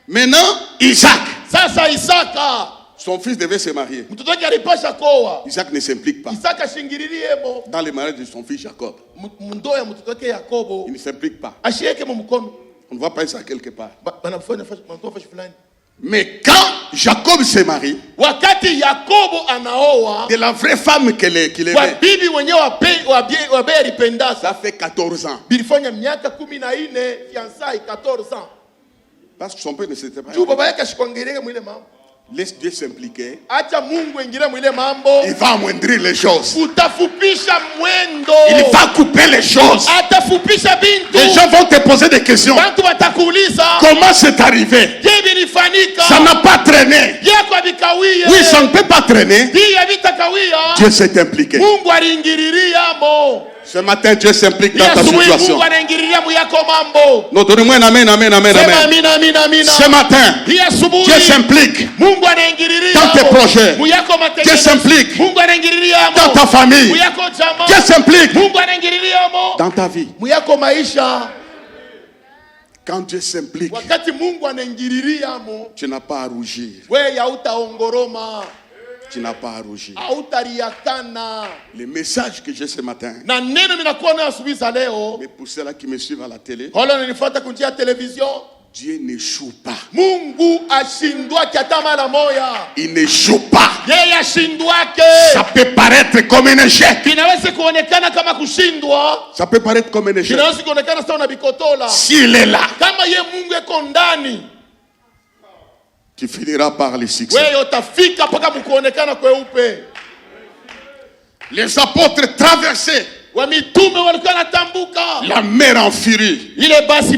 Maintenant, Isaac. Sasa Isaka, Son fils devait se marier. mtoto wake alipasha koa. Isaac ne s'implique pas Isaka shingililiemo. dans le mariage de son fils Jacob. Mundoa ya mtoto wake Yakobo. Il ne s'implique pas. Ashieke mu mkono. On ne voit pas ça quelque part. Banafanya fashi fulani. Mais quand Jacob se marie, Wakati Yakobo anaoa de la vraie femme qu'il kwa aimait, bibi mwenyewe wa bei alipendasa, ça fait 14 ans. bilifanya miaka 14 fiançailles 14 ans. Parce que son père ne s'était pas Juu impliqué. baba yake ashikwangeleke mwile mambo. Laisse Dieu s'impliquer. Acha Mungu ingile mwile mambo. Il va amoindrir les choses. Utafupisha mwendo. Il va couper les choses. Atafupisha bintu. Les gens vont te poser des questions. Bantu watakuuliza. Comment c'est arrivé? Je bilifanyika. Ça n'a pas traîné. Je kwa bikawie. Oui, ça ne peut pas traîner. Dia vitakawia. Dieu s'est impliqué. Mungu aliingililia mo. Ce matin, Dieu s'implique dans ta situation. Mungu anaingililia muyako mambo. Non, donnez-moi un amen, amen, amen, Sema amen. amina amina amina. Ce matin, Hii asubuhi Dieu s'implique Mungu anaingililia dans tes projets. muyako Dieu matengenezo. s'implique Mungu anaingililia dans ta famille. muyako jamaa. Dieu s'implique Mungu anaingililia mo dans ta vie. muyako maisha. Quand Dieu s'implique, Wakati Mungu anaingililia mo, tu n'as pas à rougir. wewe hautaongoroma, Tu n'as pas à rougir. hautariakana. Le message que j'ai ce matin, Na neno ninakuwa nayo asubuhi za leo, mais pour ceux-là qui me suivent à la télé, wale wananifuata kupitia television, Dieu n'échoue pas. Mungu ashindwake hata mara moya. Il n'échoue pas. Yeye ashindwake. Ça peut paraître comme un échec. Kinaweza kuonekana kama kushindwa, Ça peut paraître comme un échec. kinaweza kuonekana sawa na bikotola. S'il est là, Kama ye Mungu eko ndani, tu finiras par le succès. wewe utafika mpaka mkuonekana kweupe. Les apôtres traversaient wa mitume walikuwa natambuka, la mer en furie, ile basi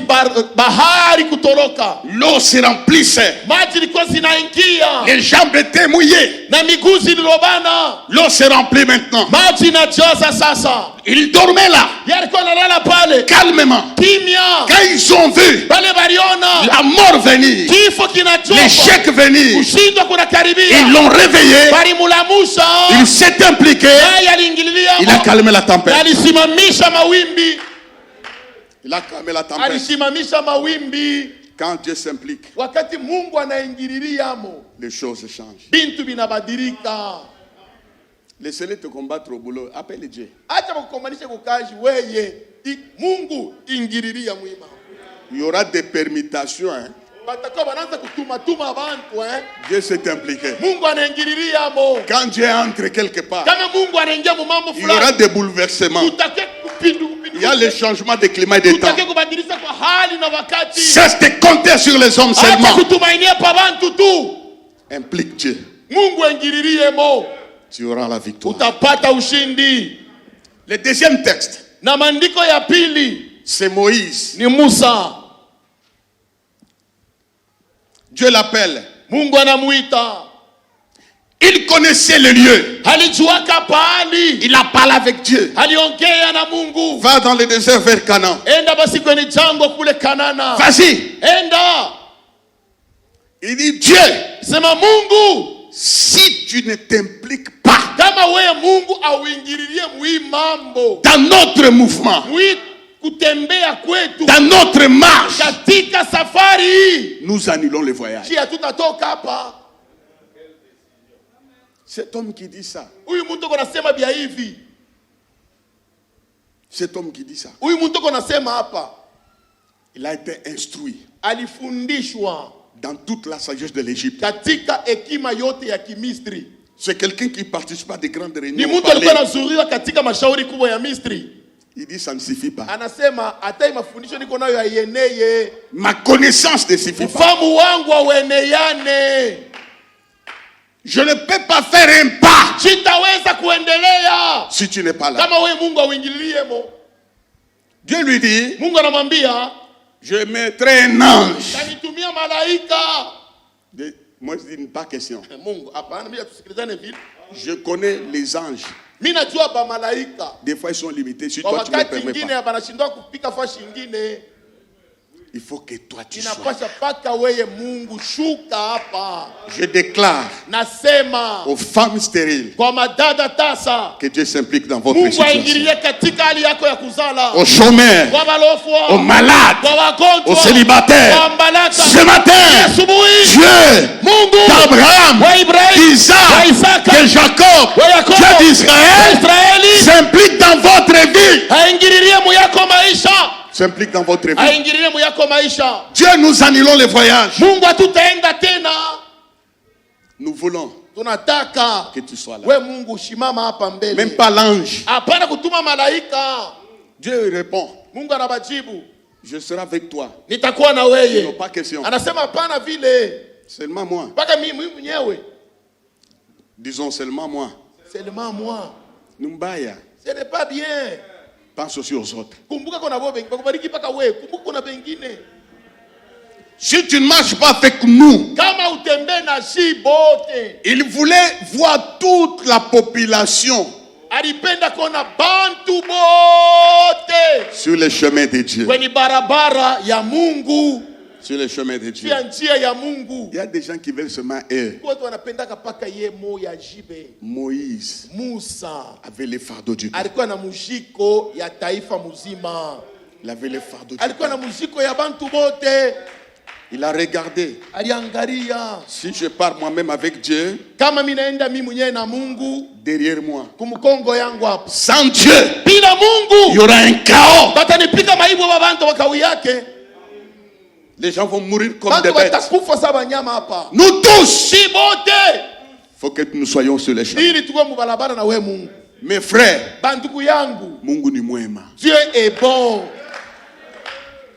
bahari kutoroka, l'eau se remplissait, maji ilikuwa zinaingia, les jambes étaient mouillées, na miguu zililobana. l'eau se remplit maintenant. Maji inajaza sasa. Ils dormaient là, Yalikuwa nalala pale calmement. kimya. Quand ils ont vu Pale baliona la mort venir, kifo kinachoka, l'échec venir, kushindwa kunakaribia, ils l'ont réveillé, balimulamusha, il s'est impliqué, naye aliingililia, il a calmé la tempête. alisimamisha mawimbi, Il a calmé la tempête. alisimamisha mawimbi. Quand Dieu s'implique, Wakati Mungu anaingililiamo, les choses changent. bintu binabadilika. Laissez-les te combattre au boulot. Appelle Dieu. Acha kukomanisha kukaji weye. Mungu ingililia mwima. Il y aura des permutations. Hein. Batakuwa banaanza kutuma abantu Dieu s'est impliqué. Mungu anaingililiamo. Quand Dieu entre quelque part, Kama Mungu anaingia mu mambo il y aura fulani, des bouleversements. utake kupindu. Il y a le changement de climat et de temps. Utake kubadilisha kwa hali na wakati. Cesse de compter sur les hommes Acha seulement. kutumainia pa bantu tu. Implique Dieu. Mungu ingililiemo. Tu auras la victoire. Utapata ushindi. Le deuxième texte, Na maandiko ya pili c'est Moïse. ni Musa. Dieu l'appelle. Mungu anamuita. Il connaissait le lieu. Alijuaka pahali. Il a parlé avec Dieu. Aliongea na Mungu. Va dans le désert vers Canaan. Enda basi kwenye jangwa kule Kanana. Vas-y. Enda. Il dit Dieu, Sema Mungu, si tu ne t'impliques pas kama wewe Mungu auingililie mwi mambo, dans notre mouvement, mwi kutembea kwetu, dans notre marche, katika safari hii, nous annulons le voyage. si hatutatoka hapa. Cet homme qui dit ça, Huyu mtu uko nasema bia hivi. cet homme qui dit ça, Huyu mtu uko nasema hapa, il a été instruit alifundishwa dans toute la sagesse de l'Égypte. katika hekima yote ya Kimisri. C'est quelqu'un qui participe à des grandes Ni réunions. au mtu alikuwa palais. anazuriwa katika mashauri kubwa ya Misri. Il dit ça ne suffit pas. Anasema hata hii mafundisho niko nayo haieneye. Ma connaissance ne suffit pas. Ufahamu wangu haueneyane. Je ne peux pas faire un pas Sitaweza kuendelea si tu n'es pas là. kama wewe Mungu auingililiemo. Dieu lui dit, Mungu anamwambia, je mettrai un ange. "Tanitumia malaika." Moi je dis pas question. Mungu, hapana, mimi tusikilizane vile. Je connais les anges. Mimi najua ba malaika. Des fois ils sont limités. Si Kwa toi tu ne le wakati permets mwingine pas, banashindwa kupika fashi nyingine. il faut que toi tu sois. Inapasha paka wewe Mungu shuka hapa. Je déclare Nasema aux femmes stériles kwa madada tasa, que Dieu s'implique dans votre Mungu situation. aingilie katika hali yako ya kuzala. Aux chômeurs, Kwa malofwa, aux malades, kwa wagonjwa, aux célibataires. kwa mbalaka. Ce matin, Asubuhi, Dieu Mungu d'Abraham, wa Ibrahimu, wa d'Isaac, Isaka, de Jacob, wa Yakobo, Dieu wa d'Israël, Israeli, s'implique dans votre vie. aingililie muyako maisha. S'implique dans votre vie. Aingililie muyako maisha. Dieu, nous annulons les voyages. Mungu hatutaenda tena. Nous voulons Tunataka que tu sois là. we Mungu shimama hapa mbele. Même pas l'ange. Hapana kutuma malaika. Dieu répond, Mungu anabajibu, je serai avec toi. nitakuwa na Non, wewe. pas question. Anasema hapana vile. Seulement moi. Mpaka mimi mwenyewe. Disons seulement moi. Seulement moi. Numbaya. Ce n'est pas bien. Pense aussi aux autres. Kumbuka kuna wao wengine. Bakubariki mpaka wewe. Kumbuka kuna wengine. Si tu ne marches pas avec nous, Kama utembee na shi bote. il voulait voir toute la population Alipenda kuona bantu bote sur le chemin de Dieu. kwenye barabara ya Mungu, Sur le chemin de Dieu. pia njia ya Mungu. Il y a des gens qui veulent seulement eux. Watu wanapendaka paka ye moya jibe. Moïse Musa avait le fardeau du peuple. alikuwa na mujiko ya taifa mzima. Il avait le fardeau du Alikuwa na peuple. mujiko ya bantu bote. Il a regardé. Aliangalia, Si je pars moi-même avec Dieu, kama mimi naenda mimi mwenyewe na Mungu derrière moi, kumkongo yangu hapa, sans Dieu, bila il y Mungu aura un chaos. batanipika maibu wa bantu wakawi yake. Les gens vont mourir comme Bantu des bêtes. watakufa sa banyama hapa. Nous tous, Si bote faut que nous soyons sur les champs. ili tuwe mubalabala na we Mungu. Mes frères, Bandugu yangu, Mungu ni mwema. Dieu est bon.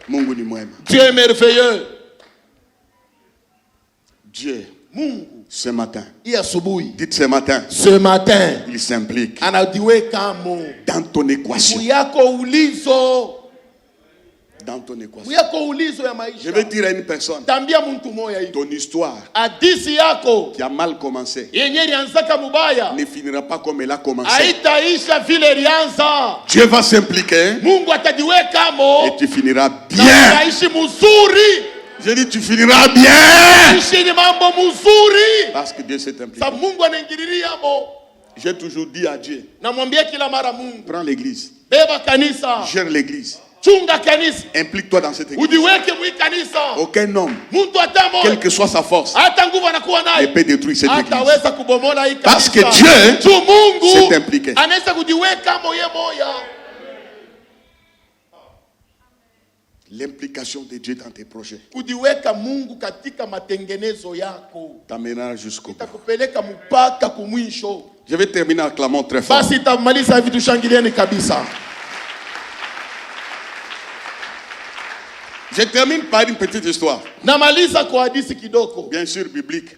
Mungu ni mwema. Dieu est merveilleux. Dieu, Mungu Ce matin. hii asubuhi, Dites ce matin. ce matin Il s'implique anajiwekamo dans ton équation. muyako ulizo, Dans ton équation. muyako ulizo ya Je vais maisha. dire à une personne, Tambia mtu moya hivi, ton histoire hadisi yako qui a mal commencé yenye ilianzaka mubaya ne finira pas comme elle a commencé. haitaisha vile ilianza. Dieu va s'impliquer Mungu atajiwekamo et tu finiras na bien. utaishi mzuri. Je dis tu finiras bien. Ishi ni mambo mzuri. Parce que Dieu s'est impliqué. Sa Mungu anaingililiamo. J'ai toujours dit à Dieu, Namwambia kila mara, Mungu prends l'église, beba kanisa, gère l'église, chunga kanisa, implique-toi dans cette église. ujiweke mwi kanisa. Aucun homme, Mtu hata quelle moja que soit sa force, hata nguvu anakuwa ne nayo peut détruire cette église. hataweza kubomola hii Parce kanisa. que Dieu Tu Mungu s'est impliqué. anaweza kujiweka moye moya. L'implication de Dieu dans tes projets Kujiweka Mungu katika matengenezo yako t'amènera jusqu'au bout. itakupeleka mpaka kumwisho. Je vais terminer en clamant très fort. Basi tamaliza hivi, tushangilieni kabisa. Je termine par une petite histoire, Namaliza kwa hadithi kidogo. bien sûr biblique.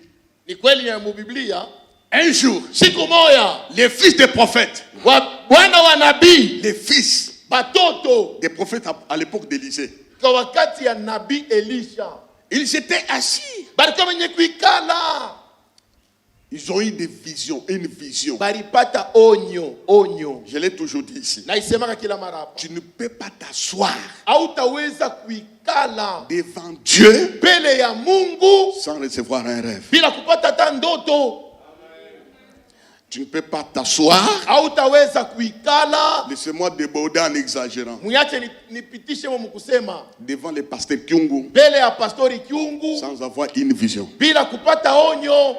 Ni kweli ya Biblia. Un jour, Siku moja les fils des prophètes, wana wa nabii, les fils batoto des prophètes à l'époque d'Élysée, kwa wakati ya nabii Elisha ils étaient assis. balikuwa wenye kuikala, Ils ont eu des visions, une vision. balipata onyo. Je l'ai toujours dit ici. Na isemaka kila mara hapa, Tu ne peux pas t'asseoir hautaweza kuikala devant Dieu mbele ya Mungu sans recevoir un rêve. bila kupata hata ndoto. Tu ne peux pas t'asseoir. Hautaweza kuikala, Laissez-moi déborder en exagérant. muyache nipitishe mo mkusema, Devant les pasteurs Kyungu mbele ya pastori Kyungu sans avoir une vision. bila kupata onyo.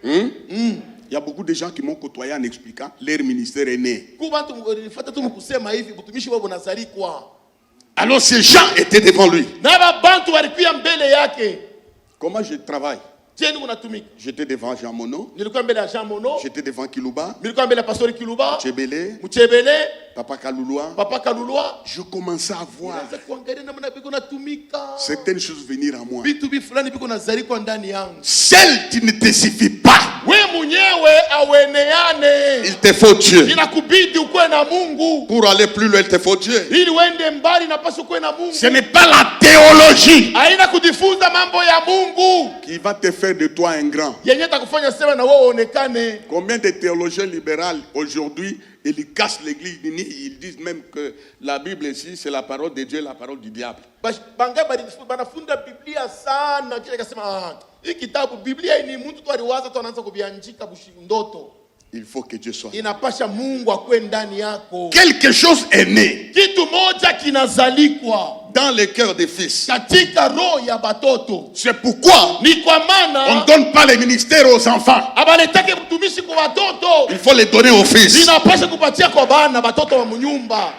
Il y a beaucoup de gens qui m'ont côtoyé en expliquant leur ministère est né. Kuba tu nifata tu mkusema hivi, mtumishi wao Nazarikwa. Alors ces gens étaient devant lui. Na bantu walikuwa mbele yake. Comment je travaille? Tieni unatumika. J'étais devant Jean Monod, Nilikuwa mbele ya Jean Monod, j'étais devant Kilouba, nilikuwa mbele ya pastori Kiluba, Chebele, Mchebele, Papa Kalouloa. Papa Kalulwa. Je commençais à voir Naanza kuangalia namna biko natumika. certaines choses venir à moi. Vitu fulani biko Nazarikwa ndani yangu. Seul tu ne te suffis pas. We mwenyewe aweneane. Il te faut Dieu. Inakubidi ukuwe na Mungu. Pour aller plus loin, il te faut Dieu. Ili uende mbali napaswa ukuwe na Mungu. Ce n'est pas la théologie Haina kujifunza mambo ya Mungu. qui va te faire de toi un grand. Yenye takufanya sema na wewe uonekane. Combien de théologiens libéraux aujourd'hui, ils cassent l'église, ils disent même que la Bible ici, c'est la parole de Dieu, la parole du diable. Banga banafunda Biblia sana, kile kasema hii kitabu Biblia ni mtu tu aliwaza tu anaanza kuviandika ndoto. Il faut que Dieu soit. Inapasha Mungu akwe ndani yako. Quelque chose est né Kitu moja kinazalikwa dans le cœur des fils. katika roho ya batoto. C'est pourquoi Ni kwa on ne maana donne pas les ministères aux enfants. abaletake mtumishi kwa watoto. Il faut les donner aux fils. Inapasha kupatia kwa bana batoto wa mnyumba.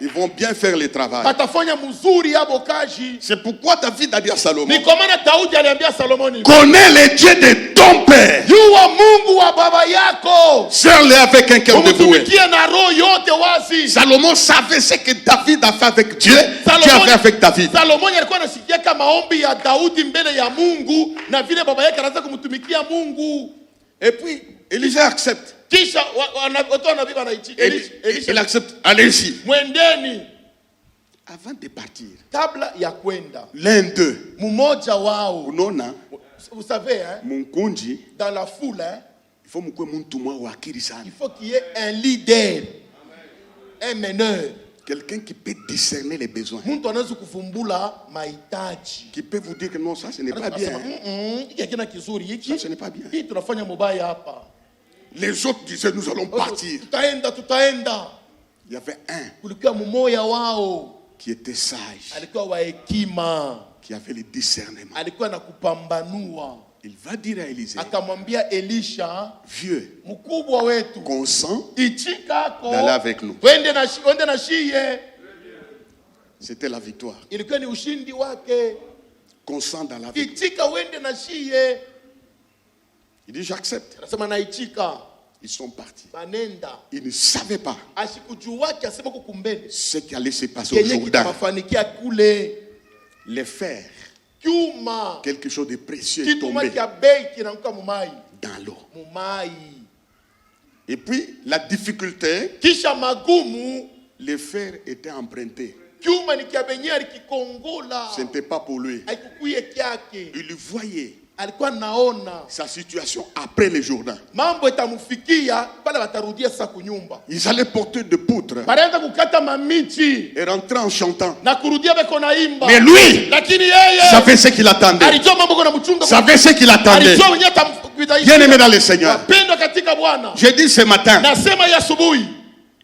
Ils vont bien faire le travail. Batafanya mzuri yabo kaji. C'est pourquoi David a dit à Salomon, Ni kwa maana Daudi aliambia Solomoni, connais le Dieu de ton père. jua Mungu wa baba yako. Sers-le avec un cœur dévoué. Umtumikie na roho yote wazi. Salomon savait ce que David a fait avec Dieu. Salomon- Dieu a fait avec David. Salomoni alikuwa anasikia kama maombi ya Daudi mbele ya Mungu na vile baba yake anaanza kumtumikia Mungu. Et puis, Élisée accepte. Kisha watu wanabii wanaitika. Il accepte. Allez-y. Mwendeni. Avant de partir, Kabla ya kwenda, l'un d'eux, mmoja wao, unaona, vous savez, hein, Munkunji, dans la foule, hein, il faut mkwe muntu mwa wakiri sana. il faut qu'il y ait un leader, un meneur. Quelqu'un qui peut discerner les besoins. Mtu anaweza kufumbula mahitaji. Qui peut vous dire que non, ça ce n'est pas bien. Hiki hakina kizuri hiki. Ça ce n'est pas bien. Hii tunafanya mubaya hapa. Les autres disaient nous allons partir. Tutaenda. Il y avait un Kulikuwa mmoja wao qui était sage, alikuwa wa hekima, qui avait le discernement. alikuwa na kupambanua. Il va dire à Élisée, Akamwambia Elisha, vieux, mkubwa wetu, consent ichikako d'aller avec nous. wende na shiye. C'était la victoire. Ilikuwa ni ushindi wake. Consent dans la victoire. Ichika wende na shiye. Il dit j'accepte. Anasema na ichika. Ils sont partis. Banenda. Ils ne savaient pas Ashikujuwake asema kukumbele. ce qui allait se passer au Kenye Jourdain. kitamafanikia kule. Les fers Kyuma. Quelque chose de précieux est Kituma tombé kia bei kinaanguka mumai. dans l'eau. Mumai. Et puis, la difficulté, Kisha magumu. le fer était emprunté. Kyuma ni kia benyari kikongola. Ce n'était pas pour lui. Haikukuye kyake. Il voyait Alikuwa naona sa situation après le Jourdain. mambo itamufikia pale watarudia sasa kunyumba. Ils allaient porter de poutres Banaanza kukata mamiti et rentrer en chantant. na kurudia beko naimba. Mais lui, Lakini yeye savait ce qu'il attendait. alijua mambo kuna mchunga. Savait ce qu'il attendait. Alijua mwenyewe atamkuita. Bien aimé dans le Seigneur. Wapendwa katika Bwana. J'ai dit ce matin, Nasema ya asubuhi.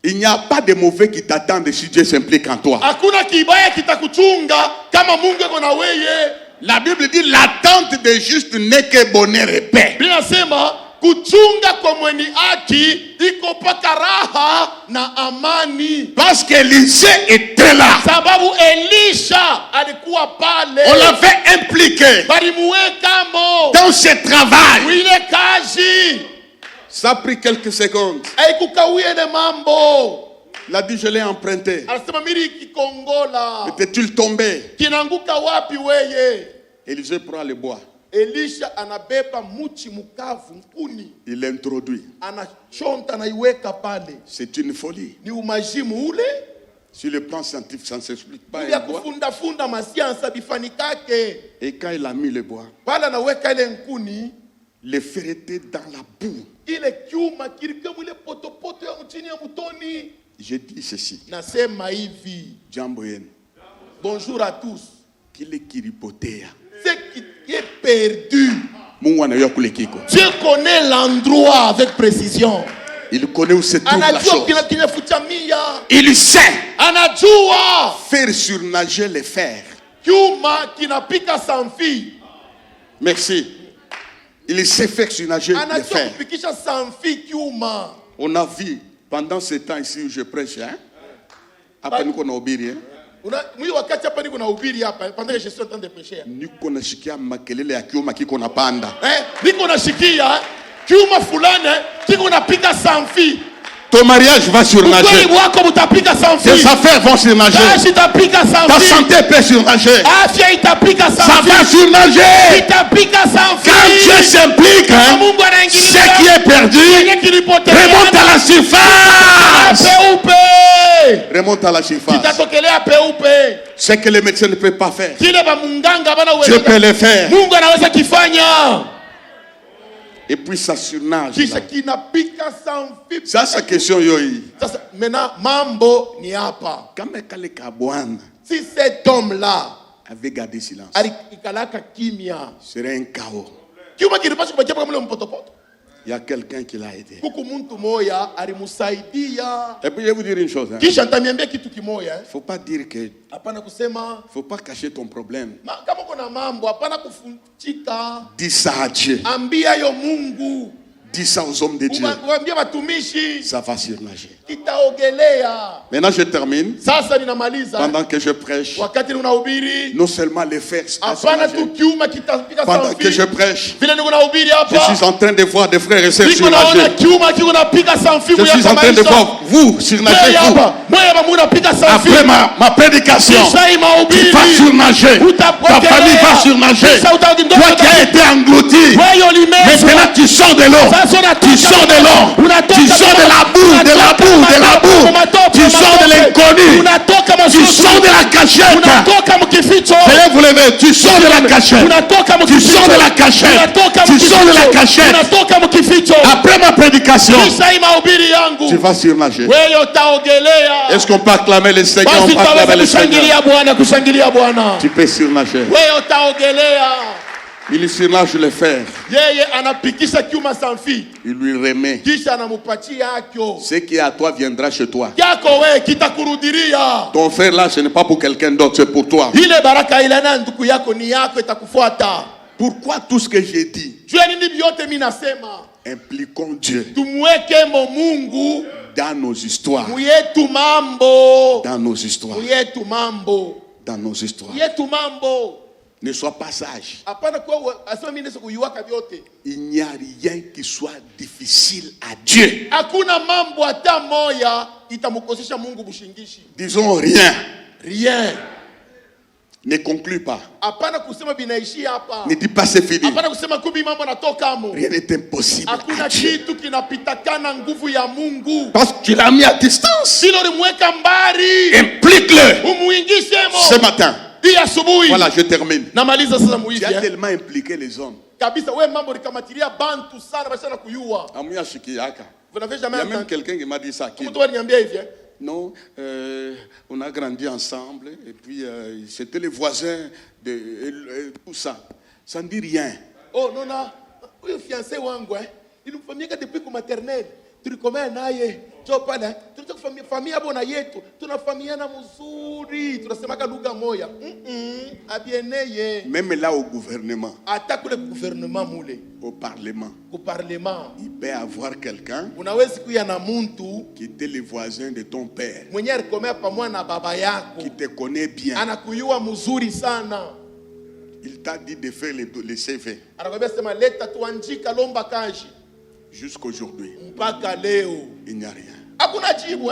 il n'y a pas de mauvais qui t'attendent si Dieu s'implique en toi. Hakuna kibaya kitakuchunga kama Mungu yuko na wewe. La Bible dit l'attente des justes n'est que bonheur et paix. Biblia inasema kuchunga kwa mwenye haki iko paka raha na amani. Parce qu'Élisée était là. Sababu Elisha alikuwa pale. On l'avait impliqué Balimuweka mo. dans ce travail. Ile kazi. Ça a pris quelques secondes. Haikukawie ne mambo. Il a dit, je l'ai emprunté. Anasema miri kikongola. Était-il tombé? Kinaanguka wapi weye? Élisée prend le bois. Elisha anabeba muchi mukavu mkuni. Il l'introduit. Anachonta na iweka pale. C'est une folie. Ni umajimu ule. Sur le plan scientifique, ça ne s'explique pas. Ya Un bois. kufunda masiansa bifanikake. Et quand il a mis le bois, Pale anaweka ile nkuni. le fer était dans la boue. Ile kyuma kilikuwa ile potopoto ya mchini ya mutoni. J'ai dit ceci. Nasema hivi. Jambo yenu. Bonjour à tous. Kile kiripotea. Ce qui est perdu. Mungu anajua kule kiko. Dieu connaît l'endroit avec précision. Il connaît où se trouve la Anajua chose. kila kinefuchamia. Il sait Anajua faire surnager les fers. kyuma kinapika sanfi. Merci. Il sait faire surnager les Anajua fers. kupikisha sanfi kyuma. On a vu pendant ce temps ici où je prêche, hein? Hapa niko na ubiri, hein? Mwi wakati hapa niko na ubiri hapa pendant que je suis en train de prêcher. Niko nashikia makelele ya kiuma kiko na panda. Niko nashikia kyuma fulani kiko napika sanfi. Ton mariage va surnager. Ukweli wako mutapika sanfi. Tes affaires vont surnager. Kazi itapika Ta sanfi. santé peut surnager. Afya itapika Ça sanfi. va surnager. Itapika sanfi. Quand Dieu s'implique, hein, Mungu anaingilia. ce qui est perdu remonte à la surface. Peupe. Remonte à la surface. Kitatokelea peupe. Ce que les médecins ne peuvent pas faire, Kile ba munganga bana Dieu uwezo. peut le faire. Mungu anaweza kifanya. Et puis ça surnage. Kisha là. kinapika sanfi. Ça, c'est question yoi. Sasa maintenant mambo ni hapa. Kama kale kabwana Si cet homme là avait gardé silence, alikalaka kimya. serait un chaos. Kiuma kilipaswa kubakia kama mle mpotopoto. Il y a quelqu'un qui l'a aidé. Kuku muntu moya alimusaidia. Et puis je vais vous dire une chose. Il Kisha nitamiambia kitu kimoya. ne faut pas dire que, Hapana kusema faut pas cacher ton problème. kama kuna mambo hapana kufunchika. Dis ça à Dieu. Ambia yo Mungu. Dis ça aux hommes de Dieu. Waambie watumishi Ça va surnager. kitaogelea. Maintenant je termine. Sasa ninamaliza. Pendant que je prêche, Wakati unahubiri non seulement les fers à hapana surnager. tu kiuma kitapika Pendant que je sanfi. prêche, Vile niko nahubiri je hapa. suis en train de voir des frères et sœurs Niko naona surnager. kiuma kiko napika sanfi. Je suis en train de voir vous surnager. Vous. hapa. Moyo wa Mungu napika sanfi. Après ma prédication, Kisha hii tu mahubiri. vas surnager. Ta famille va surnager. Toi qui as été englouti, Wewe ulimezwa. maintenant tu sors de l'eau. Sasa unatoka. Tu sors de l'eau. Unatoka Tu sors de la boue, de la boue, de la boue. Tu sors de l'inconnu. Unatoka Tu masusu. sors de la cachette. Unatoka mkificho. Veuillez vous lever. Tu sors de la cachette. Unatoka Tu mkificho. sors de la cachette. Unatoka Tu sors de la cachette. Unatoka mkificho. Après ma prédication, Kisha hii mahubiri tu yangu. vas surnager. Wewe utaogelea. Est-ce qu'on peut acclamer le Seigneur? On Basi peut acclamer tutaweza le Seigneur. kushangilia Bwana, kushangilia Bwana. Tu peux surnager. Wewe utaogelea. Il surnage le fer. Yeye anapikisha kiuma sanfi. Il lui remet. Kisha anamupatia akyo. Ce qui est à toi viendra chez toi. Yako wewe kitakurudiria. Ton frère là, ce n'est pas pour quelqu'un d'autre, c'est pour toi. Ile baraka ile na ndugu yako ni yako itakufuata. Pourquoi tout ce que j'ai dit? Jua nini vyote mimi nasema? Impliquons Dieu Tumweke Mungu dans nos histoires. muyetu mambo. Dans nos histoires. Muyetu mambo. Dans nos histoires. Muyetu mambo. Ne sois pas sage. Hapana kwa asema mimi ndio kuiwaka vyote. Il n'y a rien qui soit difficile à Dieu. Hakuna mambo hata moya itamkosesha Mungu bushingishi. Disons rien. Rien. Ne conclue pas. Hapana kusema binaishia hapa. Ne dis pas c'est fini. Hapana kusema kubi mambo natoka mo. Rien n'est impossible. Hakuna à Dieu. kitu kinapitakana nguvu ya Mungu. Parce que tu l'as mis à distance. Silo limweka mbali. Implique-le. Umuingishe mo. Ce matin. Hii asubuhi. Voilà, je termine. Namaliza sasa Tu muizi. as tellement impliqué les hommes. Kabisa wewe mambo likamatilia bantu sana bashana kuyua. Amuya Shikiaka. Vous n'avez Il jamais y a même entendu. quelqu'un qui m'a dit ça. Mtu aliniambia hivi. Non, on a grandi ensemble et puis c'était les voisins de tout ça. Ça ne dit rien. Oh nona, huyo fiancé wangu nilimfamia depuis ku maternelle. Tulikomea naye. Jo pale, tunataka familia hapo na yetu. Tunafahamiana mzuri. Tunasemaga lugha moja. Abieneye. Même là au gouvernement, Hata kule gouvernement mule. au parlement, Ku parlement. il peut avoir quelqu'un Unawezi kuya na muntu qui était le voisin de ton père, mwenye alikomea pamoja na baba yako. qui te connaît bien. Anakuyua mzuri sana. Il t'a dit de faire les CV Anakwambia sema leta tuanjika lomba kaji. jusqu'aujourd'hui. Mpaka leo. Il n'y a rien. Hakuna jibu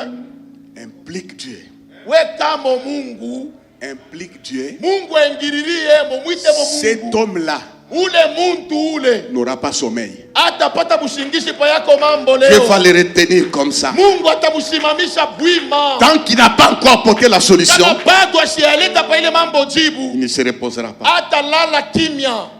Implique Dieu. We kama Mungu. Implique Dieu. Mungu aingililie mumwite Cet Mungu. homme-là Ule muntu ule. n'aura pas sommeil. Atapata bushingishi pa yako mambo Dieu leo. va le retenir comme ça. Mungu atamusimamisha bwima. Tant qu'il n'a pas encore apporté la solution, Kama bado ashialeta pa ile mambo jibu. il ne se reposera pas. Atalala kimya.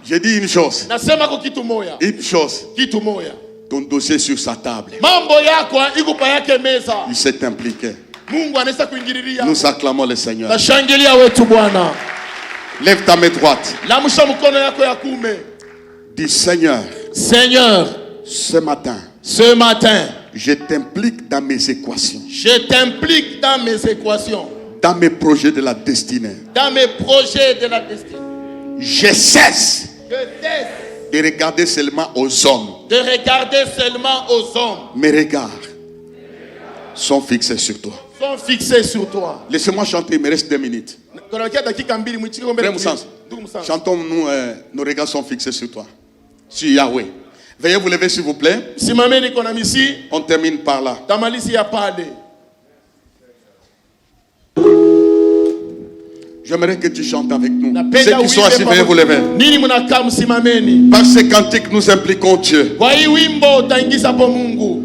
Je dis une chose. Nasema kwa kitu moya. Une chose. Kitu moya. Ton dossier sur sa table. Mambo yako iko pa yake meza. Il s'est impliqué. Mungu anaweza kuingililia. Nous acclamons le Seigneur. Tashangilia wetu Bwana. Lève ta main droite. Lamsha mkono yako ya kume. Dis Seigneur, Seigneur, ce matin, ce matin, je t'implique dans mes équations, je t'implique dans mes équations, dans mes projets de la destinée. dans mes projets de la destinée. Je cesse Je cesse de regarder seulement aux hommes. de regarder seulement aux hommes. Mes regards sont fixés sur toi. Sont fixés sur toi. Laissez-moi chanter, il me reste 2 minutes. Kunabakia dakika mbili mwichike ngombe. Frère Moussanz, Ndugu Moussanz. chantons-nous, nos regards sont fixés sur toi. Sur Yahweh. Veuillez vous lever s'il vous plaît. Simameni kona misi. On termine par là. Tamalisi ya pale. J'aimerais que tu chantes avec nous. Napenda Ceux qui sont uimbe assis, veuillez vous lever. Nini mnakaa msimameni. Par ces cantiques, nous impliquons Dieu. Kwa hii wimbo utaingiza po Mungu.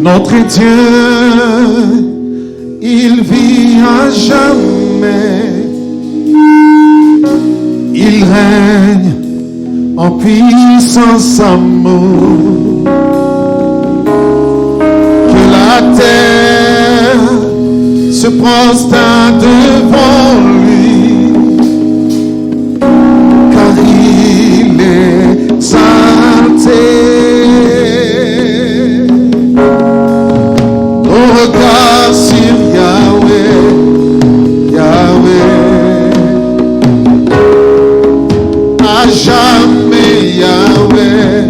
Notre Dieu, il vit à jamais. Il règne en puissance amour. Que la terre se prosterne devant lui, car il est exalté. Regarde sur Yahweh, Yahweh, à jamais Yahweh,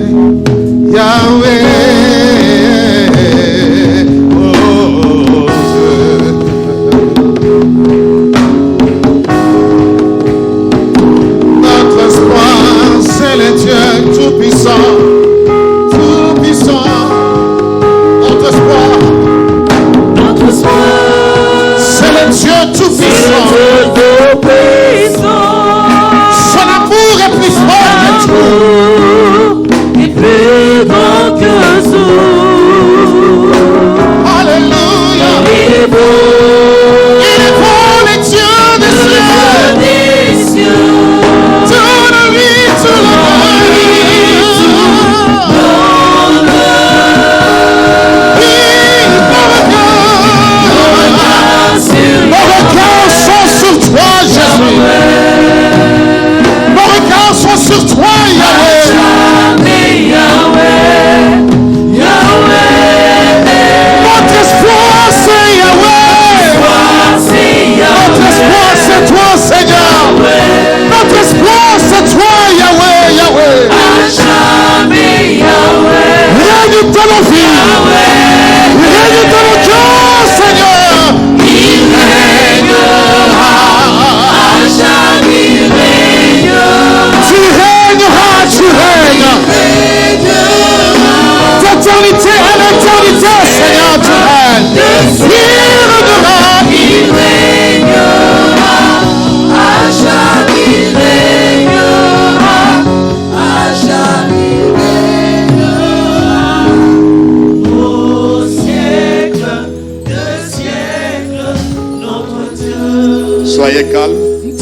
Yahweh, oh Dieu.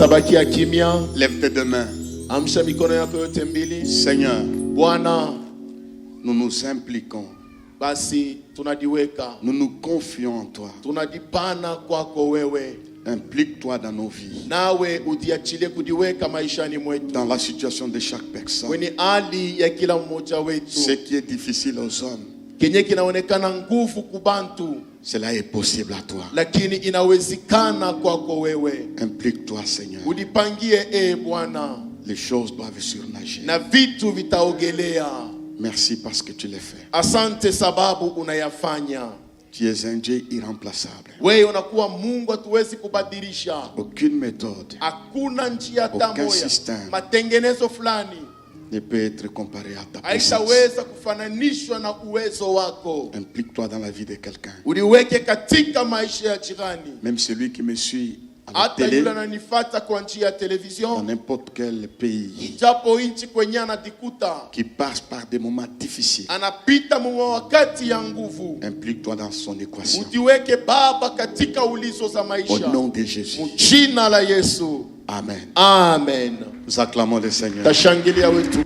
Utabakia kimya. Lève tes deux mains. Amsha mikono yako yote mbili. Seigneur, Bwana, nous nous impliquons. basi tunadiweka. Nous nous confions en toi. Tunadipana kwako wewe. Implique-toi dans nos vies. Nawe udiachilie kudiweka maishani mwetu. Dans la situation de chaque personne. Kwenye hali ya kila mmoja wetu. Ce qui est difficile aux hommes, Kenye kinaonekana nguvu kubantu, cela est possible à toi. lakini inawezekana kwako wewe. Implique-toi, Seigneur. Udipangie Bwana, Les choses doivent surnager. na vitu vitaogelea. Merci parce que tu l'as fait. Asante sababu unayafanya. Tu es un Dieu irremplaçable. Wewe unakuwa Mungu hatuwezi kubadilisha. Aucune méthode Hakuna njia hata Aucun moja. système. Matengenezo fulani ne peut être comparé à ta puissance. haitaweza kufananishwa na uwezo wako. Implique-toi dans la vie de quelqu'un. Uliweke katika maisha ya jirani. Même celui qui me suit à la Hata télé, yule ananifuata kwa njia ya dans television, n'importe quel pays, ijapo nchi kwenye anajikuta qui passe par des moments difficiles, anapita mwa wakati ya nguvu. implique-toi dans son équation. Utiweke Baba katika ulizo za Au maisha. nom de Jésus. Jina la Yesu. Amen. Amen. Nous acclamons le Seigneur. Tashangilia wetu.